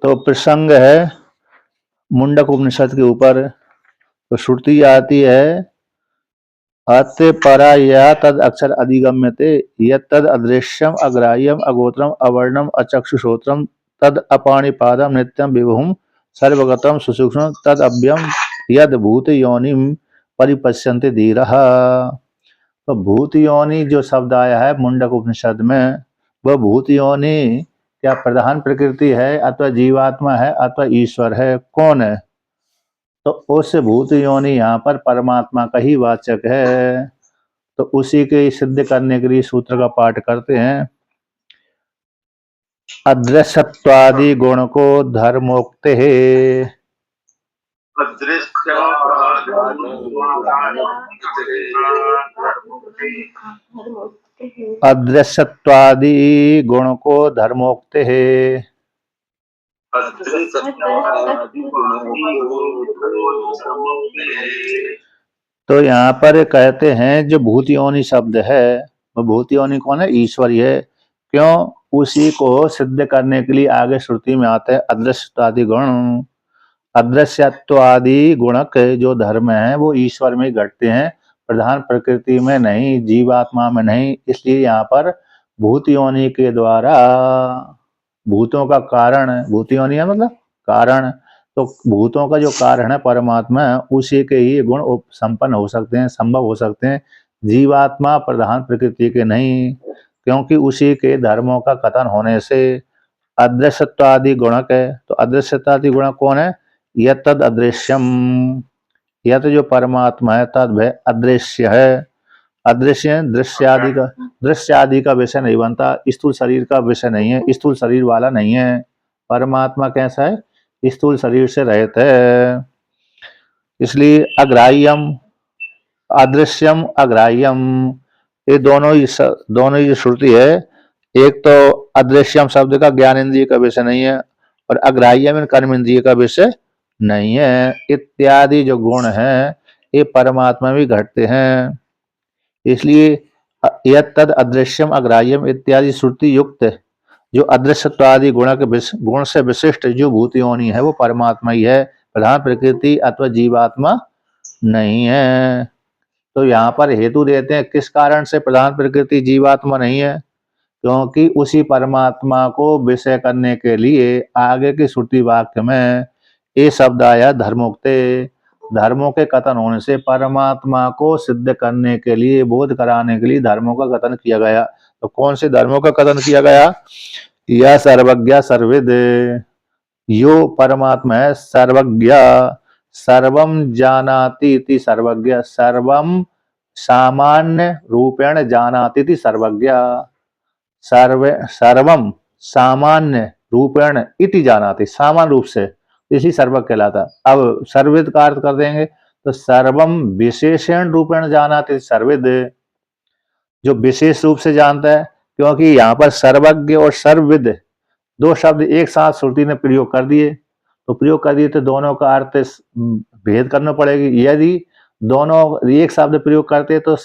तो प्रसंग है मुंडक उपनिषद के ऊपर। तो श्रुति आती है अत्य परा यह तद अक्षर अधिगम्यते यद तद अदृश्यम अग्राह्यम अगोत्रम अवर्णम अचक्षुश्रोत्रम तद अपाणिपादम नित्यम विभुम सर्वगतम सुसूक्ष्म तद अव्यम यद भूत योनिम परिपश्यन्ते धीरः। तो भूत योनि जो शब्द आया है मुंडक उपनिषद में, वह भूत योनि क्या प्रधान प्रकृति है अथवा जीवात्मा है अथवा ईश्वर है, कौन है? तो उस भूत योनि यहाँ पर परमात्मा का ही वाचक है। तो उसी के सिद्ध करने के लिए सूत्र का पाठ करते हैं। अदृश्यत्वादि गुण को धर्मोक्ते है। अदृश्यत्वादि गुण को धर्मोक्ते है। तो यहाँ पर कहते हैं जो भूत योनि शब्द है वो भूत योनि कौन है? ईश्वर ही है। क्यों? उसी को सिद्ध करने के लिए आगे श्रुति में आते हैं अदृश्यत्वादि गुण। अदृश्यत्वादि गुणक जो धर्म है वो ईश्वर में घटते हैं, प्रधान प्रकृति में नहीं, जीवात्मा में नहीं। इसलिए यहाँ पर भूत योनि के द्वारा भूतों का कारण, भूत योनि है मतलब कारण, तो भूतों का जो कारण है परमात्मा है, उसी के ही गुण संपन्न हो सकते हैं, संभव हो सकते हैं। जीवात्मा प्रधान प्रकृति के नहीं, क्योंकि उसी के धर्मों का कथन होने से अदृश्यत्वादि गुणक है। तो अदृश्यत्वादि गुणक कौन है? यह तद अदृश्यम, यह तो जो परमात्मा है तद वह अदृश्य है। अदृश्य दृश्य आदि का विषय नहीं बनता, स्थूल शरीर का विषय नहीं है, स्थूल शरीर वाला नहीं है। परमात्मा कैसा है? स्थूल शरीर से रहित है। इसलिए अग्राह्यम अदृश्यम अग्राह्यम ये दोनों ही जो श्रुति है, एक तो अदृश्यम शब्द का ज्ञान इंद्रिय का विषय नहीं है और अग्राह्यम कर्म इंद्रिय का विषय नहीं है। इत्यादि जो गुण हैं ये परमात्मा में घटते हैं। इसलिए यद तद अदृश्यम अग्राह्यम इत्यादि श्रुति युक्त जो अदृश्यत्वादि गुण से विशिष्ट जो भूत योनि है वो परमात्मा ही है, प्रधान प्रकृति अथवा जीवात्मा नहीं है। तो यहाँ पर हेतु देते हैं किस कारण से प्रधान प्रकृति जीवात्मा नहीं है, क्योंकि उसी परमात्मा को विषय करने के लिए आगे की श्रुति वाक्य में ये शब्द आया धर्मोक्ते। धर्मों के कथन होने से परमात्मा को सिद्ध करने के लिए, बोध कराने के लिए धर्मों का कथन किया गया। तो कौन से धर्मों का कथन किया गया? यह सर्वज्ञ सर्वविद, यो परमात्मा है सर्वज्ञ, सर्वम जानाति इति सर्वज्ञ, सर्वम सामान्य रूपेण जानाति इति सर्वज्ञ, सर्वम सामान्य रूपेण इति जानाति, सामान्य रूप से, इसी सर्वज्ञ कहलाता। अब सर्वविद का अर्थ कर देंगे तो सर्वम विशेषण रूपेण जानाति सर्वविद, जो विशेष रूप से जानता है। क्योंकि यहाँ पर सर्वज्ञ और सर्वविद दो शब्द एक साथ श्रुति ने प्रयोग कर दिए, तो दोनों का अर्थ भेद करना पड़ेगी। यदि दोनों एक शब्द प्रयोग करते तो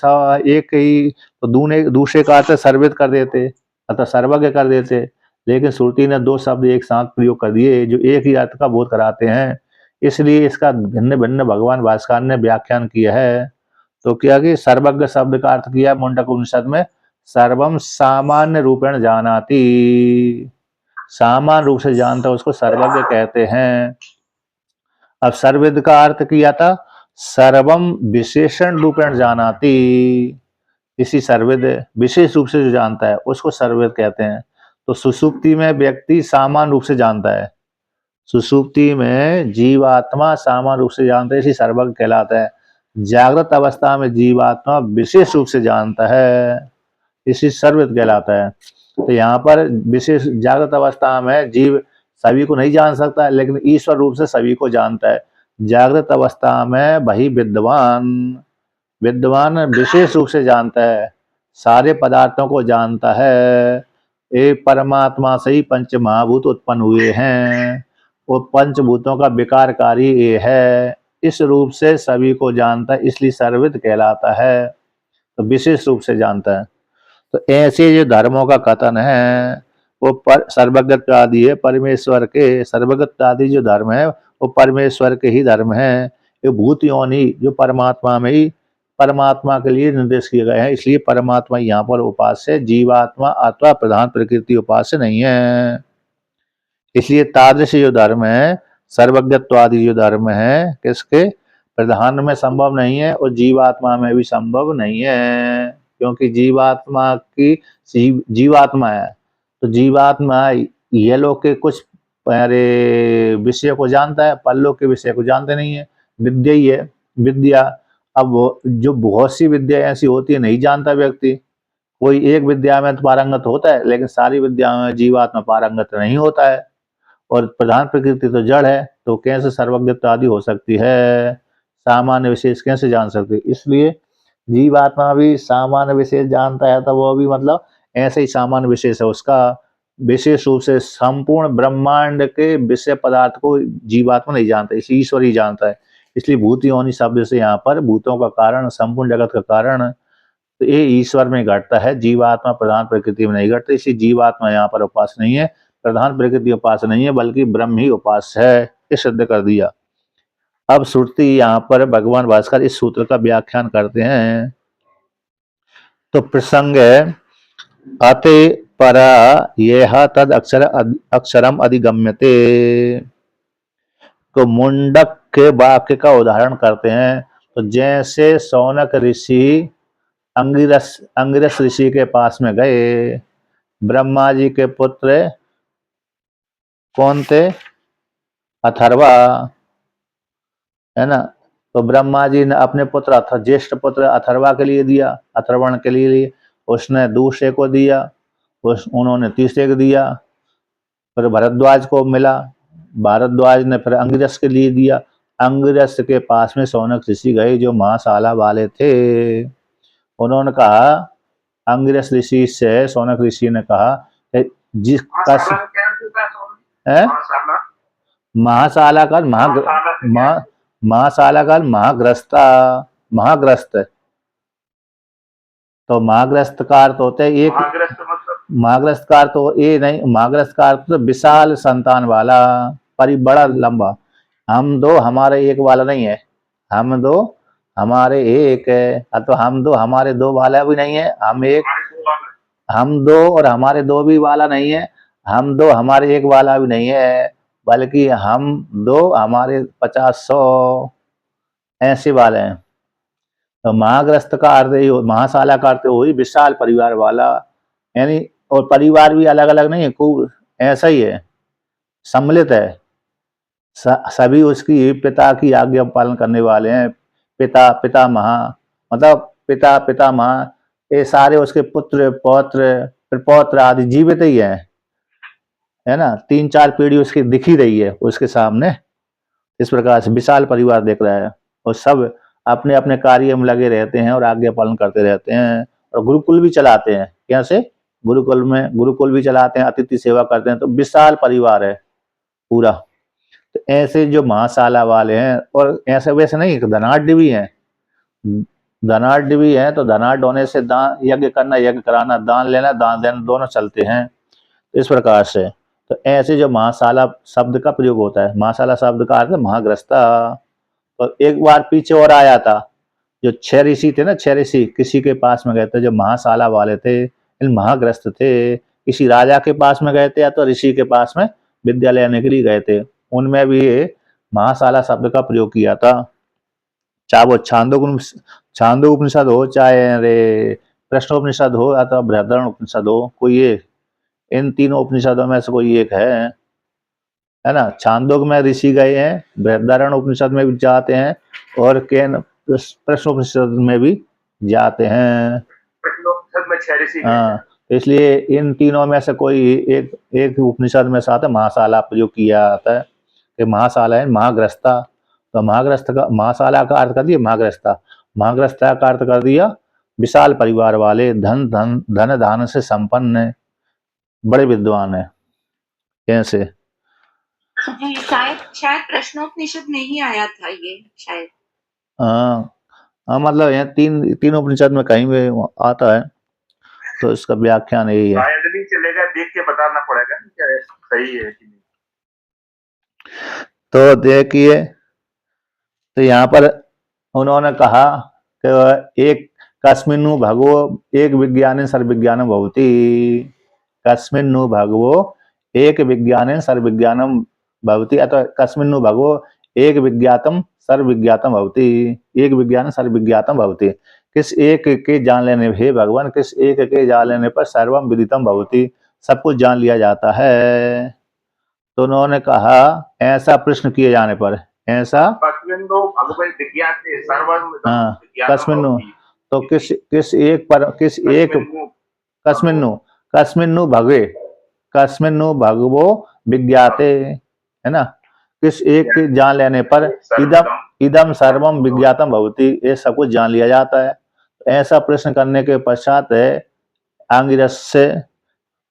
एक ही तो दूसरे का अर्थ सर्वविद कर देते अतः सर्वज्ञ कर देते, लेकिन श्रुति ने दो शब्द एक साथ प्रयोग कर दिए जो एक ही अर्थ का बोध कराते हैं। इसलिए इसका भिन्न भिन्न भगवान भास्कर ने व्याख्यान किया है। तो क्या कि सर्वज्ञ शब्द का अर्थ किया मुंडक उपनिषद में सर्वम सामान्य रूपेण जानाति, सामान्य रूप से जानता उसको सर्वज्ञ कहते हैं। अब सर्वविद का अर्थ किया था सर्वम विशेषण रूपेण जानाति, इसी सर्वविद विशेष रूप से जो जानता है उसको सर्वविद कहते हैं। तो सुषुप्ति में व्यक्ति सामान्य रूप से जानता है, सुषुप्ति में जीवात्मा सामान्य रूप से जानता है, इसी सर्वज्ञ कहलाता है। जागृत अवस्था में जीवात्मा विशेष रूप से जानता है, इसी सर्वविद कहलाता है। तो यहाँ पर विशेष जागृत अवस्था में जीव सभी को नहीं जान सकता, लेकिन ईश्वर रूप से सभी को जानता है। जागृत अवस्था में वही विद्वान विशेष रूप से जानता है, सारे पदार्थों को जानता है। एक परमात्मा से ही पंच महाभूत उत्पन्न हुए हैं, वो पंचभूतों का विकारकारी ये है, इस रूप से सभी को जानता है, इसलिए सर्वविद कहलाता है। तो विशेष रूप से जानता है। तो ऐसे जो धर्मों का कथन है वो सर्वज्ञत्वादि है, परमेश्वर के सर्वज्ञत्वादि जो धर्म है वो परमेश्वर के ही धर्म है। ये भूत योनि जो परमात्मा में ही परमात्मा के लिए निर्देश किए गए हैं, इसलिए परमात्मा यहाँ पर उपास्य है, जीवात्मा अथवा प्रधान प्रकृति उपास्य नहीं है। इसलिए तादृश जो धर्म है, सर्वज्ञत्वादि जो धर्म है, किसके प्रधान में संभव नहीं है और जीवात्मा में भी संभव नहीं है, क्योंकि जीवात्मा की जीवात्मा है तो जीवात्मा ये लोग के कुछ विषय को जानता है, परलोक के विषय को जानते नहीं है। विद्या ही है विद्या। अब वो जो बहुत सी विद्या ऐसी होती है नहीं जानता व्यक्ति, कोई एक विद्या में तो पारंगत होता है लेकिन सारी विद्या में जीवात्मा पारंगत नहीं होता है। और प्रधान प्रकृति तो जड़ है, तो कैसे सर्वज्ञता आदि हो सकती है, सामान्य विशेष कैसे जान सकती है। इसलिए जीवात्मा भी सामान्य विशेष जानता है, तो वो भी मतलब ऐसे ही सामान्य विशेष है उसका। विशेष रूप से संपूर्ण ब्रह्मांड के विषय पदार्थ को जीवात्मा नहीं जानता, इसे ईश्वर ही जानता है। इसलिए भूत योनि शब्द से यहाँ पर भूतों का कारण, संपूर्ण जगत का कारण, तो ये ईश्वर में घटता है, जीवात्मा प्रधान प्रकृति में नहीं घटता। इसलिए जीवात्मा यहाँ पर उपास्य नहीं है, प्रधान प्रकृति उपास्य नहीं है, बल्कि ब्रह्म ही उपास्य है, ये सिद्ध कर दिया। अब श्रुति यहाँ पर भगवान भास्कर इस सूत्र का व्याख्यान करते हैं। तो प्रसंग है अते परा यह तद अक्षरम अधिगम्यते। तो मुंडक के वाक्य का उदाहरण करते हैं। तो जैसे सौनक ऋषि अंगिरस ऋषि के पास में गए, ब्रह्मा जी के पुत्र कौन थे, अथर्वा, है ना। तो ब्रह्मा जी ने अपने पुत्र ज्येष्ठ पुत्र अथर्वा के लिए दिया, अथर्वण के लिए, उसने दूसरे को दिया, उन्होंने तीसरे को दिया, फिर भरद्वाज को मिला, भारद्वाज ने फिर अंगिरस के लिए दिया। अंगिरस के पास में सौनक ऋषि गए जो महाशाला वाले थे। उन्होंने कहा, अंगिरस ऋषि से सौनक ऋषि ने कहा जिसका है महाशाला का महाशाला का महाग्रस्ता, महाग्रस्त। तो महाग्रस्त का अर्थ होता है एक, महाग्रस्त का अर्थ तो ये नहीं, महाग्रस्त का अर्थ तो विशाल संतान वाला, बड़ा लंबा। हम दो हमारे एक वाला नहीं है, हम दो हमारे एक है, तो हम दो हमारे दो वाला भी नहीं है, हम एक, हम दो और हमारे दो भी वाला नहीं है, हम दो हमारे एक वाला भी नहीं है, बल्कि हम दो हमारे 50-100 ऐसे वाले हैं। तो महाग्रस्त का अर्थ ही, महाशाला का अर्थ वही विशाल परिवार वाला, यानी, और परिवार भी अलग अलग नहीं है, खूब ऐसा ही है, सम्मिलित है। सभी उसकी पिता की आज्ञा पालन करने वाले हैं। पिता पितामह मतलब पिता पितामह, ये सारे उसके पुत्र पौत्र प्रपौत्र आदि जीवित ही है ना। 3-4 पीढ़ी उसकी दिख ही रही है उसके सामने। इस प्रकार से विशाल परिवार देख रहा है और सब अपने अपने कार्य में लगे रहते हैं और आज्ञा पालन करते रहते हैं। और गुरुकुल भी चलाते हैं, कैसे, गुरुकुल भी चलाते हैं, अतिथि सेवा करते हैं। तो विशाल परिवार है पूरा। तो ऐसे जो महाशाला वाले हैं, और ऐसे वैसे नहीं, धनाढ़ भी हैं, धनाढ़ भी है। तो धनाढ़ होने से दान, यज्ञ करना, यज्ञ कराना, दान लेना, दान देना, दोनों चलते हैं इस प्रकार से। तो ऐसे जो महाशाला शब्द का प्रयोग होता है, महाशाला शब्द का अर्थ है महाग्रस्ता। तो एक बार पीछे और आया था, जो 6 ऋषि थे ना, 6 ऋषि किसी के पास में गए थे जो महाशाला वाले थे, महाग्रस्त थे, किसी राजा के पास में गए थे या तो ऋषि के पास में विद्या लेने के लिए गए थे। उनमें भी ये महाशाला शब्द का प्रयोग किया था। चाहे वो छांदोग्य उपनिषद हो, चाहे रे प्रश्नोपनिषद हो, अथवा बृहदारण्यक उपनिषद हो, कोई एक, इन तीनों उपनिषदों में से कोई एक है ना। छांदोग्य में ऋषि गए हैं, बृहदारण्यक उपनिषद में भी जाते हैं, और केन प्रश्नोपनिषद में भी जाते हैं। हाँ, इसलिए इन तीनों में से कोई एक उपनिषद में साथ महाशाला प्रयोग किया जाता है कि महाशाला है महाग्रस्ता। तो महाग्रस्त का, महाशाला का अर्थ कर दिया महाग्रस्ता, महाग्रस्ता का अर्थ कर दिया विशाल परिवार वाले, धन धान से संपन्न, बड़े विद्वान है। कैसे जी, शायद प्रश्नोपनिषद में ही आया था ये, शायद। हाँ, मतलब यहाँ तीन उपनिषद में कहीं भी आता है। तो इसका व्याख्यान यही है। शायद नहीं चलेगा, देख के बताना पड़ेगा क्या सही है कि नहीं। तो देखिए, तो यहाँ पर उन्होंने कहा कि एक कस्मिन्नु भगवो एक विज्ञान सर्वविज्ञानम भवति, कस्मिन्नु भगवो एक विज्ञान सर्वविज्ञानम भवति, अथवा कस्मिन्नु भगवो एक विज्ञातम सर्वविज्ञातम भवति, एक विज्ञान सर्वविज्ञातम भवति। किस एक के जान लेने, हे भगवान, किस एक के जान लेने पर सर्वम विदितम भवति, सब कुछ जान लिया जाता है। तो उन्होंने कहा ऐसा प्रश्न किए जाने पर, ऐसा कस्मिन्नु भगवो विज्ञाते सर्वम हाँ विज्ञानम कस्मिन्नु, भवति। तो किस एक पर, किस एक कस्मिन्नु, कस्मिन्नु भगवे, कस्मिन्नु भगवो विज्ञाते, है ना, किस एक के जान लेने पर इदम इदम सर्वम विज्ञातम भवति, ये सब कुछ जान लिया जाता है। ऐसा प्रश्न करने के पश्चात आंगिरस से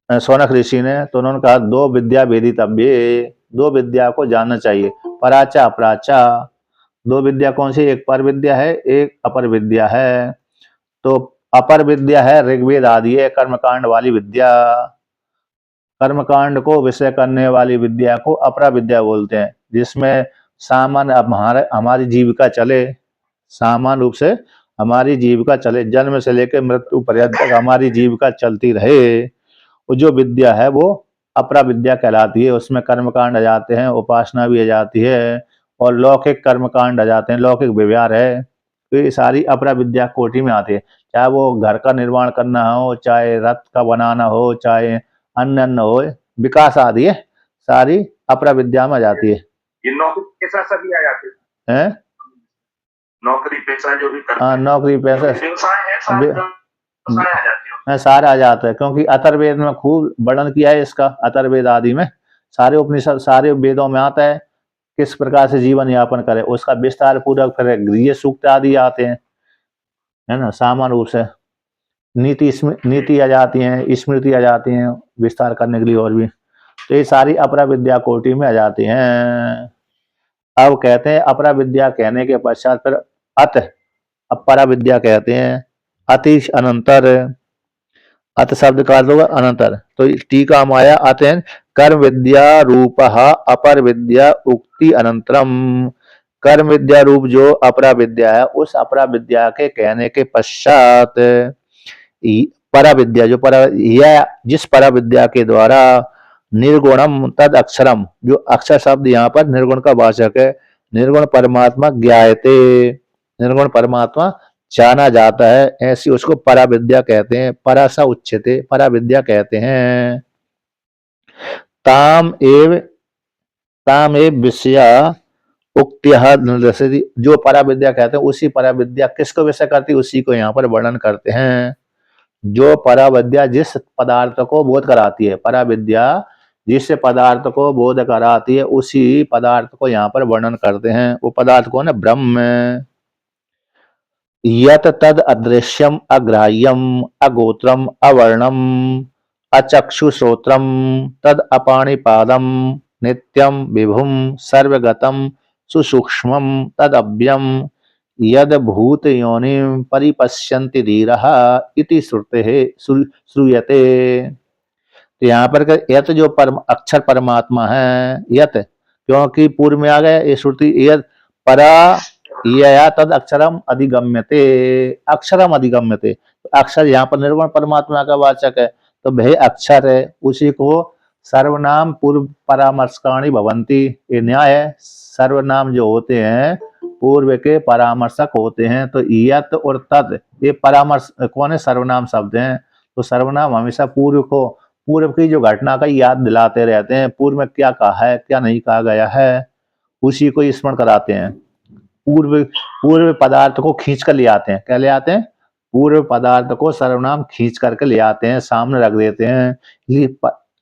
शौनक ऋषि ने, तो उन्होंने कहा दो विद्या वेदितव्ये, दो विद्या को जानना चाहिए, पराचा अपराचा। दो विद्या कौन सी, एक पर विद्या है, एक अपर विद्या है। तो अपर विद्या है ऋग्वेद आदि कर्मकांड वाली विद्या, कर्मकांड को विषय करने वाली विद्या को अपरा विद्या बोलते हैं, जिसमें सामान्य हमारी जीविका चले, सामान्य रूप से हमारी जीविका चले, जन्म से लेकर मृत्यु पर्यंत तक हमारी जीविका चलती रहे, वो जो विद्या है वो अपरा विद्या कहलाती है। उसमें कर्मकांड आ जाते हैं, उपासना भी आ जाती है, और लौकिक कर्मकांड आ जाते हैं, लौकिक व्यवहार है, तो ये सारी अपरा विद्या कोटि में आती है। चाहे वो घर का निर्माण करना हो, चाहे रथ का बनाना हो, चाहे अन्न हो, विकास आदि है, सारी अपरा विद्या में आ जाती है। ये नौकरी पेशा सभी आ जाते हैं, नौकरी पेशा जो भी करते हाँ नौकरी पैसा व्यवसाय है, सारे व्यवसाय आ जाते हैं। सारा आ जाता है, क्योंकि अथर्ववेद में खूब वर्णन किया है इसका, अथर्ववेद आदि में, सारे उपनिषद, सारे वेदों में आता है किस प्रकार से जीवन यापन करे, उसका विस्तार पूर्वक फिर गृह सूक्त आदि आते हैं, है ना, सामान्य रूप से नीति आ जाती हैं, स्मृति आ जाती हैं विस्तार करने के लिए, और भी, तो ये सारी अपरा विद्या कोटि में आ जाती हैं। अब कहते हैं अपरा विद्या कहने के पश्चात फिर अपरा विद्या कहते हैं, अतिश अनंतर, अत शब्द का अर्थ होगा अनंतर। तो टीका माया आते कर्म विद्या रूप अपर विद्या उक्ति अनंतरम, कर्म विद्या रूप जो अपरा विद्या है, उस अपरा विद्या के कहने के पश्चात परा विद्या, जो परा या जिस परा विद्या के द्वारा निर्गुणम तद अक्षरम, जो अक्षर शब्द यहाँ पर निर्गुण का वाचक है, निर्गुण परमात्मा ज्ञायते, निर्गुण परमात्मा जाना जाता है, ऐसी उसको परा विद्या कहते हैं। परासा उच्चते, परा विद्या कहते हैं। ताम एव विषया उक्त्या निर्देशति, जो परा विद्या कहते हैं उसी परा विद्या किसको विषय करती है, उसी को यहाँ पर वर्णन करते हैं। जो परा विद्या जिस पदार्थ को बोध कराती है, परा विद्या जिस पदार्थ को बोध कराती है, उसी पदार्थ को यहाँ पर वर्णन करते हैं। वो पदार्थ कौन है, ब्रह्म। यत तद अदृश्यम अग्राह्यम अगोत्रम अवर्णम अचक्षुश्रोत्रम तद अपाणिपादम नित्यम विभुम सर्वगतम सुसूक्ष्मम तद अव्यम यद भूत योनिम परिपश्यन्ति धीरः इति श्रूयते। तो यहाँ पर यत जो अक्षर परमात्मा है, यत क्योंकि पूर्व में आ गया ये श्रुति, यत परा या तद अक्षरम अधिगम्यते, अक्षरम अधिगम्यते, तो अक्षर यहाँ पर निर्गुण परमात्मा का वाचक है, तो वह अक्षर है, उसी को सर्वनाम पूर्व परामर्शकाणी भवंती, ये न्याय है। सर्वनाम जो होते हैं पूर्व के परामर्शक होते हैं, तो यत और तद ये परामर्श कौन है, सर्वनाम शब्द हैं। तो सर्वनाम हमेशा पूर्व की जो घटना का याद दिलाते रहते हैं, पूर्व में क्या कहा है क्या नहीं कहा गया है, उसी को स्मरण कराते हैं। पूर्व पदार्थ को खींच कर ले आते हैं, क्या ले आते हैं, पूर्व पदार्थ को सर्वनाम खींच करके ले आते हैं, सामने रख देते हैं,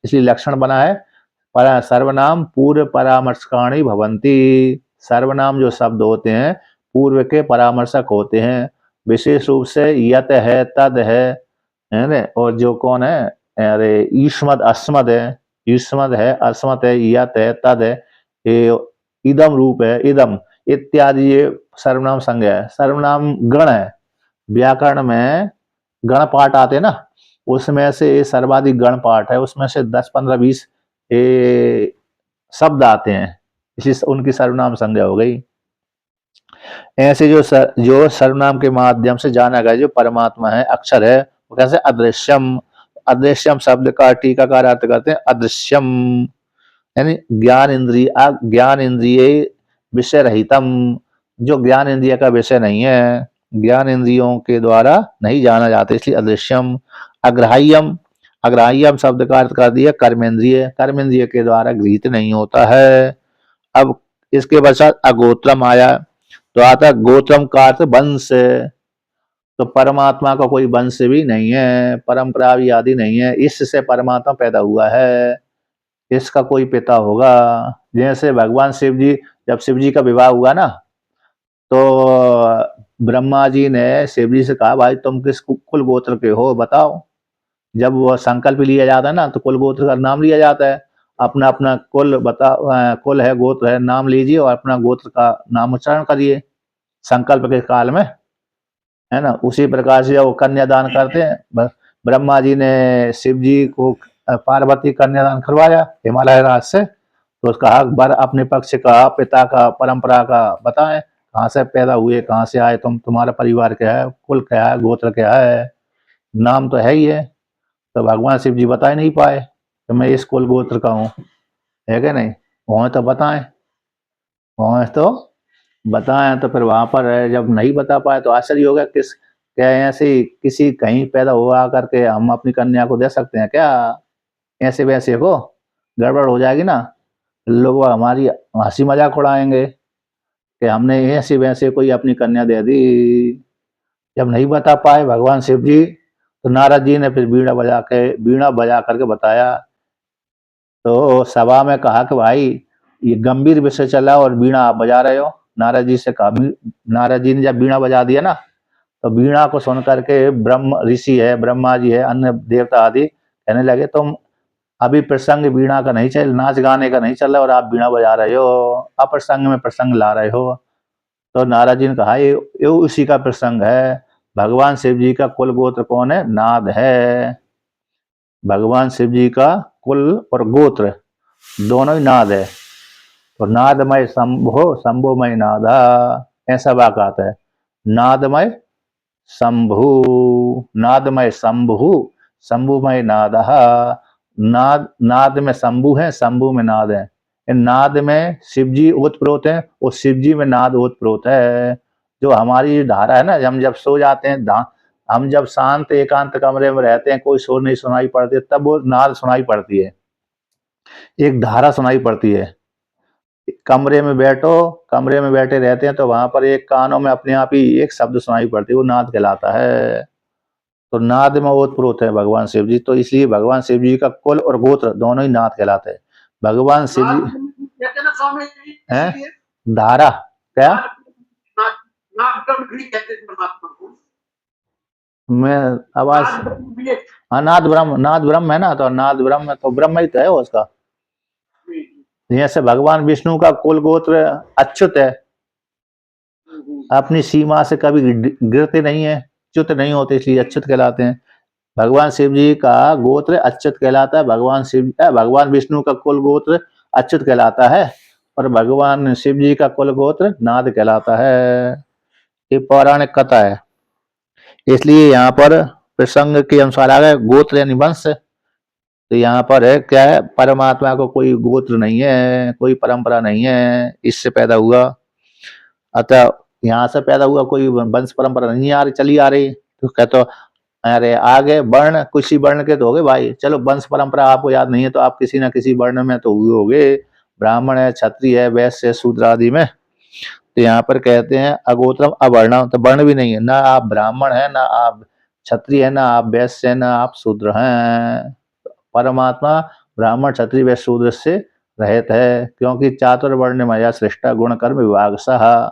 इसलिए लक्षण बना है सर्वनाम पूर्व परामर्शकाणी भवंती। सर्वनाम जो शब्द होते हैं पूर्व के परामर्शक होते हैं, विशेष रूप से यत है, तद है ना, और जो कौन है, अरे ईष्मद अस्मद है, ईष्मद है, अस्मद है, यत है, तद है, ये इदम रूप है, इदम इत्यादि ये सर्वनाम संज्ञा है। सर्वनाम गण है, व्याकरण में गण पाठ आते हैं ना, उसमें से सर्वाधिक गण पाठ है, उसमें से 10, 15, 20 शब्द आते हैं, इसी उनकी सर्वनाम संज्ञा हो गई। ऐसे जो सर्वनाम के माध्यम से जाना गया जो परमात्मा है, अक्षर है, वो कैसे अदृश्यम। अदृश्यम शब्द का टीकाकार अर्थ करते हैं अदृश्यम, यानी ज्ञान इंद्रिय विषय रहितम, जो ज्ञान इंद्रिय का विषय नहीं है, ज्ञान इंद्रियों के द्वारा नहीं जाना जाता, इसलिए अदृश्यम। अग्राह्यम, अग्राह्यम शब्द का अर्थ कर दिया कर्मेंद्रिय, कर्मेंद्रिय के द्वारा गृहीत नहीं होता है। अब इसके पश्चात अगोत्रम आया, तो आता गोत्रम का अर्थ वंश, तो परमात्मा का कोई वंश भी नहीं है, परंपरा भी आदि नहीं है, इससे परमात्मा पैदा हुआ है, इसका कोई पिता होगा। जैसे भगवान शिव जी, जब शिव जी का विवाह हुआ ना, तो ब्रह्मा जी ने शिव जी से कहा भाई तुम किस कुल गोत्र के हो बताओ। जब वो संकल्प लिया जाता है ना, तो कुल गोत्र का नाम लिया जाता है, अपना अपना कुल कुल है, गोत्र है, नाम लीजिए और अपना गोत्र का नाम उच्चारण करिए संकल्प के काल में, है ना। उसी प्रकार से वो कन्यादान करते हैं, ब्रह्मा जी ने शिव जी को पार्वती कन्यादान करवाया हिमालय राज से, तो उसका हक बर अपने पक्ष का, पिता का, परंपरा का बताएं, कहाँ से पैदा हुए, कहाँ से आए तुम, तुम्हारा परिवार क्या है, कुल क्या है, गोत्र क्या है, नाम तो है ही है। तो भगवान शिव जी बता ही नहीं पाए कि मैं इस कुल गोत्र का हूँ, है कि नहीं, वहाँ तो बताएं, वहाँ तो बताएं। तो फिर वहां पर जब नहीं बता पाए तो आश्चर्य होगा, क्या ऐसे किसी कहीं पैदा हुआ करके हम अपनी कन्या को दे सकते हैं क्या, ऐसे वैसे को गड़बड़ हो जाएगी ना, लोग हमारी हंसी मजाक उड़ाएंगे कि हमने ऐसे वैसे कोई अपनी कन्या दे दी। जब नहीं बता पाए भगवान शिव जी, तो नारद जी ने फिर बीड़ा बजा करके बताया। तो सभा में कहा कि भाई ये गंभीर विषय चला और बीड़ा आप बजा रहे हो। नारद जी से कहा, नारद जी ने जब बीड़ा बजा दिया ना, तो बीड़ा को सुन करके ब्रह्म ऋषि है, ब्रह्मा जी है, अन्य देवता आदि कहने लगे तुम अभी प्रसंग बीड़ा का नहीं चल, नाच गाने का नहीं चल रहा और आप बीड़ा बजा रहे हो, अप्रसंग में प्रसंग ला रहे हो। तो नारद जी ने कहा ये उसी का प्रसंग है। भगवान शिव जी का कुल गोत्र कौन है, नाद है। भगवान शिव जी का कुल और गोत्र दोनों ही नाद है। तो नादमय शंभुमय नादा, ऐसा वाक्य आता है, नादमय शंभु, नादमय शंभु, शंभुमय नाद। नाद में शंभु है, शंभु में नाद है। नाद में शिव जी ओतप्रोत है और शिव जी में नाद ओतप्रोत है। जो हमारी धारा है ना, हम जब सो जाते हैं, हम जब शांत एकांत कमरे में रहते हैं, कोई शोर नहीं सुनाई पड़ती, तब वो नाद सुनाई पड़ती है, एक धारा सुनाई पड़ती है। कमरे में बैठे रहते हैं तो वहां पर एक कानों में अपने आप ही एक शब्द सुनाई पड़ती है, वो नाद कहलाता है। तो नाद में ओतप्रोत है भगवान शिव जी, तो इसलिए भगवान शिव जी का कुल और गोत्र दोनों ही नाद कहलाते हैं। भगवान शिव जी है धारा, क्या मैं आवाज, हाँ नाद ब्रह्म है ना, तो नाद ब्रह्म तो ब्रह्म ही तो है उसका। जैसे भगवान विष्णु का कुल गोत्र अच्युत है, अपनी सीमा से कभी गिरते नहीं है, च्युत नहीं होते, इसलिए अच्युत कहलाते हैं। भगवान शिव जी का गोत्र अच्युत कहलाता है, भगवान विष्णु का कुल गोत्र अच्युत कहलाता है और भगवान शिव जी का कुल गोत्र नाद कहलाता है। ये पौराणिक कथा है, इसलिए यहाँ पर प्रसंग के अनुसार आ गए गोत्र यानी वंश। तो यहाँ पर है क्या है, परमात्मा को कोई गोत्र नहीं है, कोई परंपरा नहीं है, इससे पैदा हुआ, अतः यहाँ से पैदा हुआ, कोई वंश परंपरा नहीं आ रही, चली आ रही। तो कहते अरे आगे वर्ण, किसी वर्ण के तो हो गए भाई, चलो वंश परंपरा आपको याद नहीं है तो आप किसी ना किसी वर्ण में तो हुए होगे, ब्राह्मण है, क्षत्रिय है, वैश्य है, शूद्र आदि में। तो यहाँ पर कहते हैं अगोत्रम अवर्णम, तो वर्ण भी नहीं है, ना आप ब्राह्मण है, ना आप क्षत्रिय है, ना आप वैश्य है, ना आप शूद्र हैं। परमात्मा ब्राह्मण क्षत्रिय वैश्य शूद्र से रहित है, क्योंकि चातुर्वर्ण मया सृष्टा गुण कर्म विभाग सह,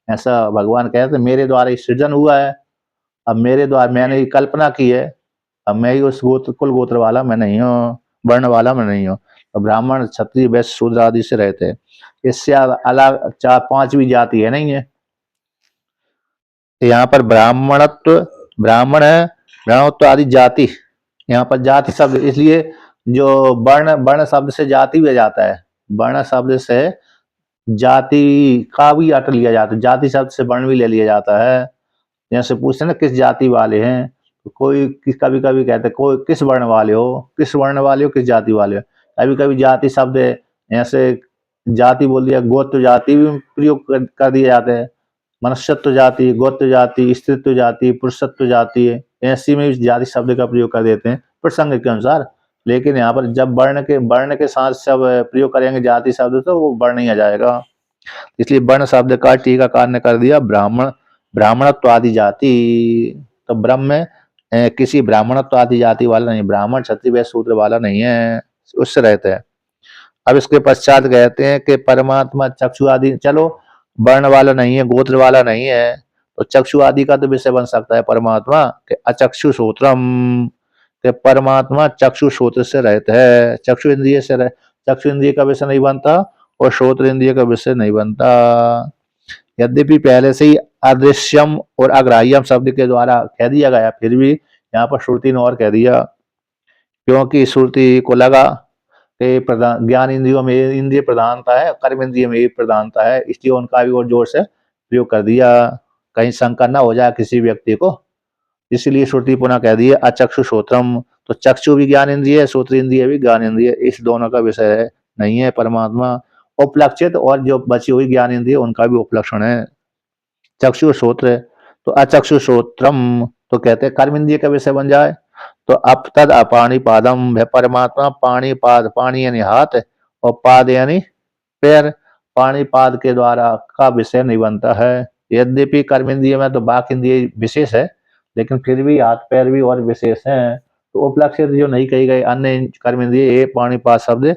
ऐसा भगवान कहते हैं मेरे द्वारा सृजन हुआ है। अब मेरे द्वारा मैंने ही कल्पना की है, अब मैं ही उस कुल गोत्र वाला मैं नहीं हूँ, वर्ण वाला मैं नहीं हूँ। तो ब्राह्मण क्षत्रिय वैश्य शूद्र आदि से रहते हैं, इससे अलग 4-5वीं जाति है नहीं है। यहाँ पर ब्राह्मण है, ब्राह्मणत्व आदि जाति यहाँ पर जाति शब्द इसलिए जो वर्ण वर्ण शब्द से जाति भी जाता है, वर्ण शब्द से जाति का भी अर्थ लिया जाता है, जाति शब्द से वर्ण भी ले लिया जाता है। जैसे पूछते हैं ना किस जाति वाले हैं, तो कोई कभी कभी कहते हैं कोई किस वर्ण वाले हो, किस वर्ण वाले हो, किस जाति वाले हो। कभी कभी जाति शब्द ऐसे जाति बोल दिया, गोत्र जाति भी प्रयोग कर दिए जाते हैं। मनुष्यत्व जाति, गोत्र जाति, स्त्रीत्व जाति, पुरुषत्व जाति, ऐसी में भी जाति शब्द का प्रयोग कर देते हैं प्रसंग के अनुसार। लेकिन यहाँ पर जब वर्ण के साथ सब प्रयोग करेंगे जाति शब्द तो वो वर्ण ही आ जाएगा। इसलिए वर्ण शब्द का टीकाकार ने कर दिया ब्राह्मणत्व आदि जाति। तो ब्रह्म में किसी ब्राह्मणत्व आदि जाति वाला नहीं, ब्राह्मण क्षत्रिय वैश्य शूद्र वाला नहीं है, उससे रहते हैं। अब इसके पश्चात कहते हैं कि परमात्मा चक्षु आदि, चलो वर्ण वाला नहीं है, गोत्र वाला नहीं है, तो चक्षु आदि का तो विषय बन सकता है परमात्मा के अचक्षु श्रोत्रम, के परमात्मा चक्षु श्रोत्र से रहता है, चक्षु इंद्रिय से चक्षु इंद्रिय का विषय नहीं बनता और श्रोत्र इंद्रिय का विषय नहीं बनता। यद्यपि पहले से ही अदृश्यम और अग्राह्यम शब्द के द्वारा कह दिया गया, फिर भी यहाँ पर श्रुति ने और कह दिया, क्योंकि श्रुति को लगा कि ज्ञान इंद्रियों में इंद्रिय प्रधानता है, कर्म इंद्रिय में प्रधानता है, इसलिए उनका भी और जोर से प्रयोग कर दिया, कहीं शंका न हो जाए किसी व्यक्ति को। इसलिए श्रुति पुनः कह दिया अचक्षु श्रोत्रम, तो चक्षु भी ज्ञान इंद्रिय है, श्रोत्र इंद्रिय भी ज्ञान इंद्रिय, इस दोनों का विषय है नहीं है परमात्मा। उपलक्षित और जो बची हुई ज्ञान इंद्रिय उनका भी उपलक्षण है चक्षु श्रोत्र। तो अचक्षु श्रोत्रम तो कहते हैं कर्म इंद्रिय का विषय बन जाए, तो अब तद अपाणी पादम, वह परमात्मा पाणी पाद, पाणी यानी हाथ और पाद यानी पैर, पाणी पाद के द्वारा का विषय नहीं बनता है। यद्यपि कर्म इंद्रिय में तो बाक इंद्रिय विशेष है, लेकिन फिर भी हाथ पैर भी और विशेष हैं। तो उपलक्षित जो नहीं कही गई अन्य कर्म इंद्रिय, ये पाणी पाद शब्द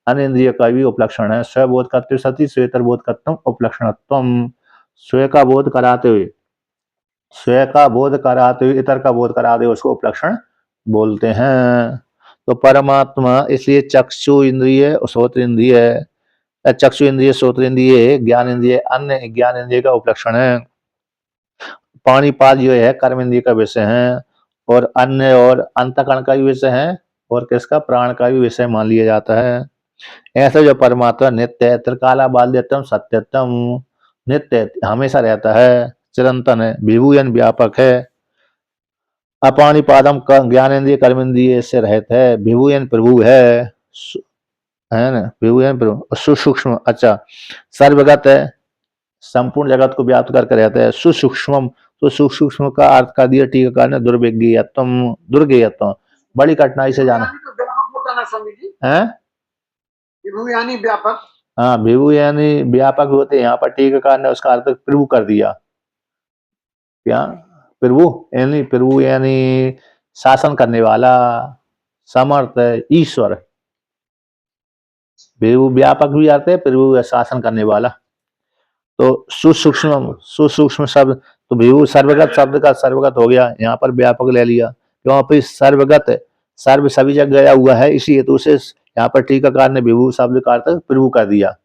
अन्य इंद्रिय का भी उपलक्षण है। स्वबोध कर्तव्य सती स्वेतर बोध कर्तव्य उपलक्षणत्वम, स्वयं का बोध कराते हुए, स्वयं का बोध कराते हुए इतर का बोध कराते हुए उसको उपलक्षण बोलते हैं। तो परमात्मा इसलिए चक्षु इंद्रिय श्रोत्र इंद्रिय, चक्षु इंद्रिय श्रोत्र इंद्रिय ज्ञान इंद्रिय अन्य ज्ञान इंद्रिय का उपलक्षण है। पाणीपाद जो है कर्म इंद्रिय का विषय है और अन्य और अंतकरण का भी विषय है और किसका प्राण का भी विषय मान लिया जाता है। ऐसा जो परमात्मा नित्य है, त्रिकाला बाध्यतम सत्यतम, नित्य हमेशा रहता है, चिरंतन है, विभुयन व्यापक है। अपाणीपादम का ज्ञान इंद्रिय कर्म इंद्रिय से रहित है, विभुयन प्रभु है ना, विभुयन प्रभु, सुसूक्ष्म, अच्छा सर्वगत है, संपूर्ण जगत को व्याप्त करके रहता है। सुसूक्ष्म, तो सुसूक्ष्म का अर्थ कर दिया टीकाकार ने दुर्विज्ञेयत्वम, दुर्गेयत्वम, बड़ी कठिनाई से जाना है। विभु यानी व्यापक, हाँ विभु यानी व्यापक होते, यहाँ पर टीकाकार ने उसका अर्थ प्रभु कर दिया। क्या प्रभु यानी शासन करने वाला, समर्थ, ईश्वर। विभु व्यापक भी आते हैं, प्रभु शासन करने वाला। तो सुसूक्ष्म शब्द, तो विभु सर्वगत शब्द का सर्वगत हो गया, यहाँ पर व्यापक ले लिया, क्योंकि सर्वगत सर्व सभी जगह गया हुआ है, इसी हेतु से यहाँ पर टीकाकार ने विभु शब्द का अर्थ प्रभु कर दिया,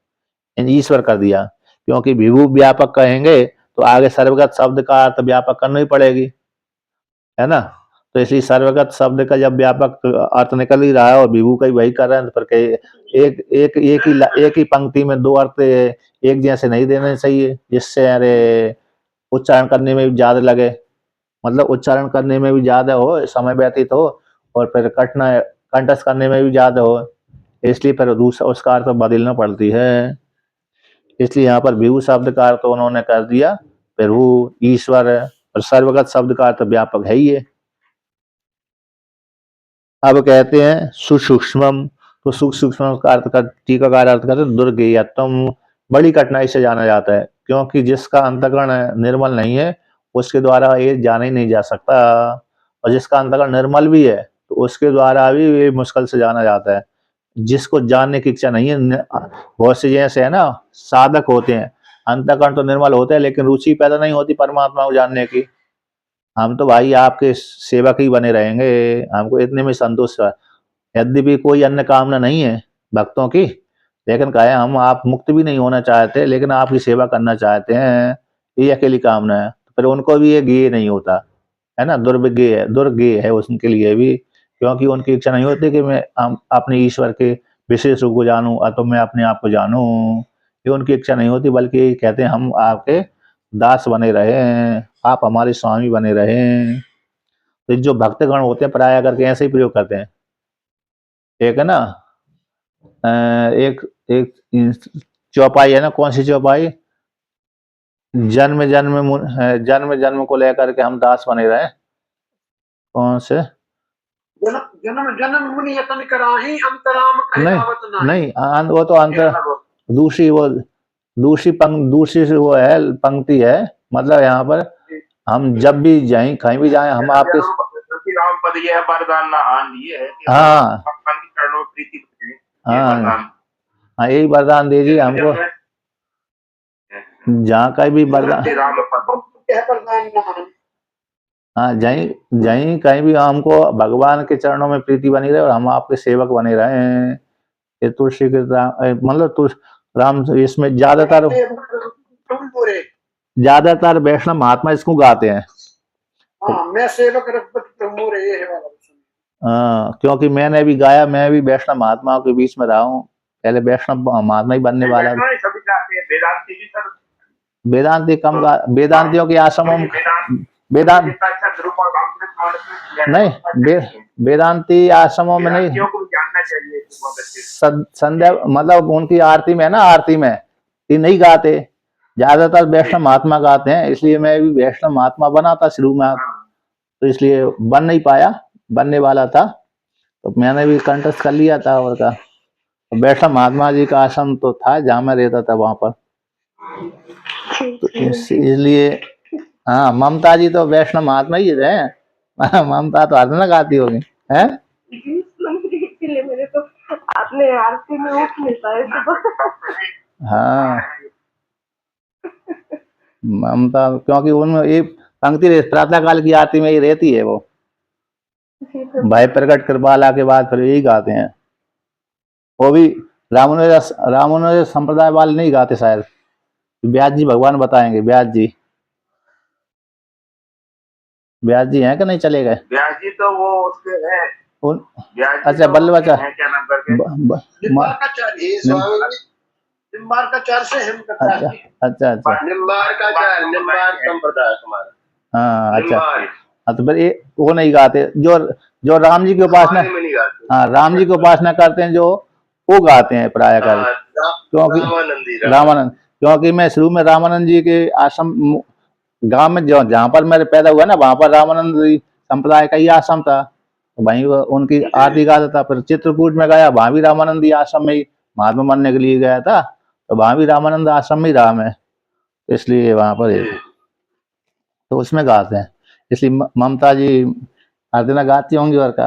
ईश्वर कर दिया। क्योंकि विभु व्यापक कहेंगे तो आगे सर्वगत शब्द का अर्थ व्यापक करना ही पड़ेगी, है ना। तो इसलिए सर्वगत शब्द का जब व्यापक अर्थ निकल ही रहा है और विभु का ही वही कर रहे हैं, पर एक ही पंक्ति में दो अर्थ एक जैसे नहीं देने चाहिए, जिससे अरे उच्चारण करने में भी ज्यादा लगे, मतलब उच्चारण करने में भी ज्यादा हो, समय व्यतीत हो और फिर कंठस्थ करने में भी ज्यादा हो, इसलिए फिर दूसरा उसका अर्थ बदलना पड़ती है। इसलिए यहाँ पर विभु शब्द का अर्थ उन्होंने कर दिया प्रभु, ईश्वर, और सर्वगत शब्द का अर्थ व्यापक है ही है। अब कहते हैं सुसूक्ष्मम, तो सूक्ष्म का अर्थ कर टीकाकार अर्थ करते दुर्गेयत्वम, बड़ी कठिनाई से जाना जाता है, क्योंकि जिसका अंतकरण निर्मल नहीं है उसके द्वारा ये जाना ही नहीं जा सकता, और जिसका अंतकरण निर्मल भी है तो उसके द्वारा भी ये मुश्किल से जाना जाता है। जिसको जानने की इच्छा नहीं है, बहुत से जैसे है ना साधक होते हैं, अंतकरण तो निर्मल होते हैं लेकिन रुचि पैदा नहीं होती परमात्मा को जानने की। हम तो भाई आपके सेवक ही बने रहेंगे, हमको इतने में संतोष है, यद्यपि कोई अन्य कामना नहीं है भक्तों की, लेकिन कहे हम आप मुक्त भी नहीं होना चाहते लेकिन आपकी सेवा करना चाहते हैं, ये अकेली कामना है, तो फिर उनको भी ये ज्ञेय नहीं होता है ना, दुर्ज्ञेय है उनके लिए भी। क्योंकि उनकी इच्छा नहीं होती कि मैं अपने ईश्वर के विशेष रूप को जानूं अथवा मैं अपने आप को जानूं, ये उनकी इच्छा नहीं होती, बल्कि कहते हैं हम आपके दास बने रहे, आप हमारे स्वामी बने रहे। तो जो भक्तगण होते हैं प्राय करके ऐसे ही प्रयोग करते हैं। एक है ना एक एक चौपाई है ना, कौन सी चौपाई, जन्म जन्म को लेकर के हम दास बने रहे, कौन से, जन्म जन्म जन्म मुनि यतन कराही अंतराम कहियावत नहीं वो तो अंतर दूसरी से वो है पंक्ति है, मतलब यहाँ पर हम जब भी जाएं कहीं भी जाएं हम आपके राम पद ये है वरदान ना आन लिए है कि हाँ भगवान की चरणों में प्रीति बने, ये हाँ वरदान। हाँ यही वरदान दीजिए हमको, जहाँ का भी वरदान, राम पद कह वरदान ना हाँ जहीं कहीं भी हमको भगवान के चरणों में प्रीति बनी रहे और हम आपके सेवक बने रहे हैं। ये तुलसी के मतलब राम इसमें ज्यादातर वैष्णव महात्मा इसको गाते हैं। हाँ, मैं सेवक रघुपति प्रभु रे, ये है वाला। क्योंकि मैंने भी गाया, मैं भी वैष्णव महात्माओं के बीच में रहा हूँ, पहले वैष्णव महात्मा ही बनने वाला। सभी गाते हैं, वेदांती भी सर, वेदांती कम वेदांतियों के आश्रमों में वेदांत नहीं, वेदांती आश्रमों में नहीं, संध्या मतलब उनकी आरती में ना, आरती में ये नहीं गाते, ज्यादातर वैष्णव महात्मा गाते हैं। इसलिए मैं भी वैष्णव महात्मा बना था शुरू में, तो इसलिए बन नहीं पाया, बनने वाला था तो मैंने भी कंटेस्ट कर लिया था। और का वैष्णव महात्मा जी का आश्रम तो था जहाँ मैं रहता था वहां पर, तो इसलिए हाँ ममता जी तो वैष्णव महात्मा ही रहे। ममता तो हर दिन गाती होगी है, इसलिए मेरे तो आपने आरती में उठ नहीं पाए सुबह। हाँ ममता, क्योंकि उनमें ये पंक्ति प्रातः काल की आरती में ही रहती है, वो भाई प्रकट कृपाला के बाद फिर यही गाते हैं। वो भी रामानुज संप्रदाय वाले नहीं गाते शायद, व्यास जी भगवान बताएंगे, व्यास जी हैं कि नहीं चले गए? व्यास जी तो वो उसके हैं उन अच्छा बल्लभाचार्य, क्या नाम करके, निम्बार्काचार्य से हम अच्छा निम्बार्काचार्य संप्रदाय हमारा। हाँ अच्छा, तो फिर ये वो नहीं गाते जो राम जी की उपासना, हाँ राम जी की उपासना करते हैं जो, वो गाते हैं प्राय कर, क्योंकि रामानंद, क्योंकि मैं शुरू में रामानंद जी के आश्रम गांव में जहाँ पर मेरे पैदा हुआ ना, वहां पर रामानंद संप्रदाय का ही आश्रम था, तो वहीं उनकी आरती गाता था। फिर चित्रकूट में गया, वहां भी रामानंदी आश्रम में ही महात्मा बनने के लिए गया था, तो वहां भी रामानंद आश्रम में ही रहा मैं, इसलिए वहां पर तो उसमें गाते हैं। इसलिए ममता जी हर दिन गाती होंगी, और का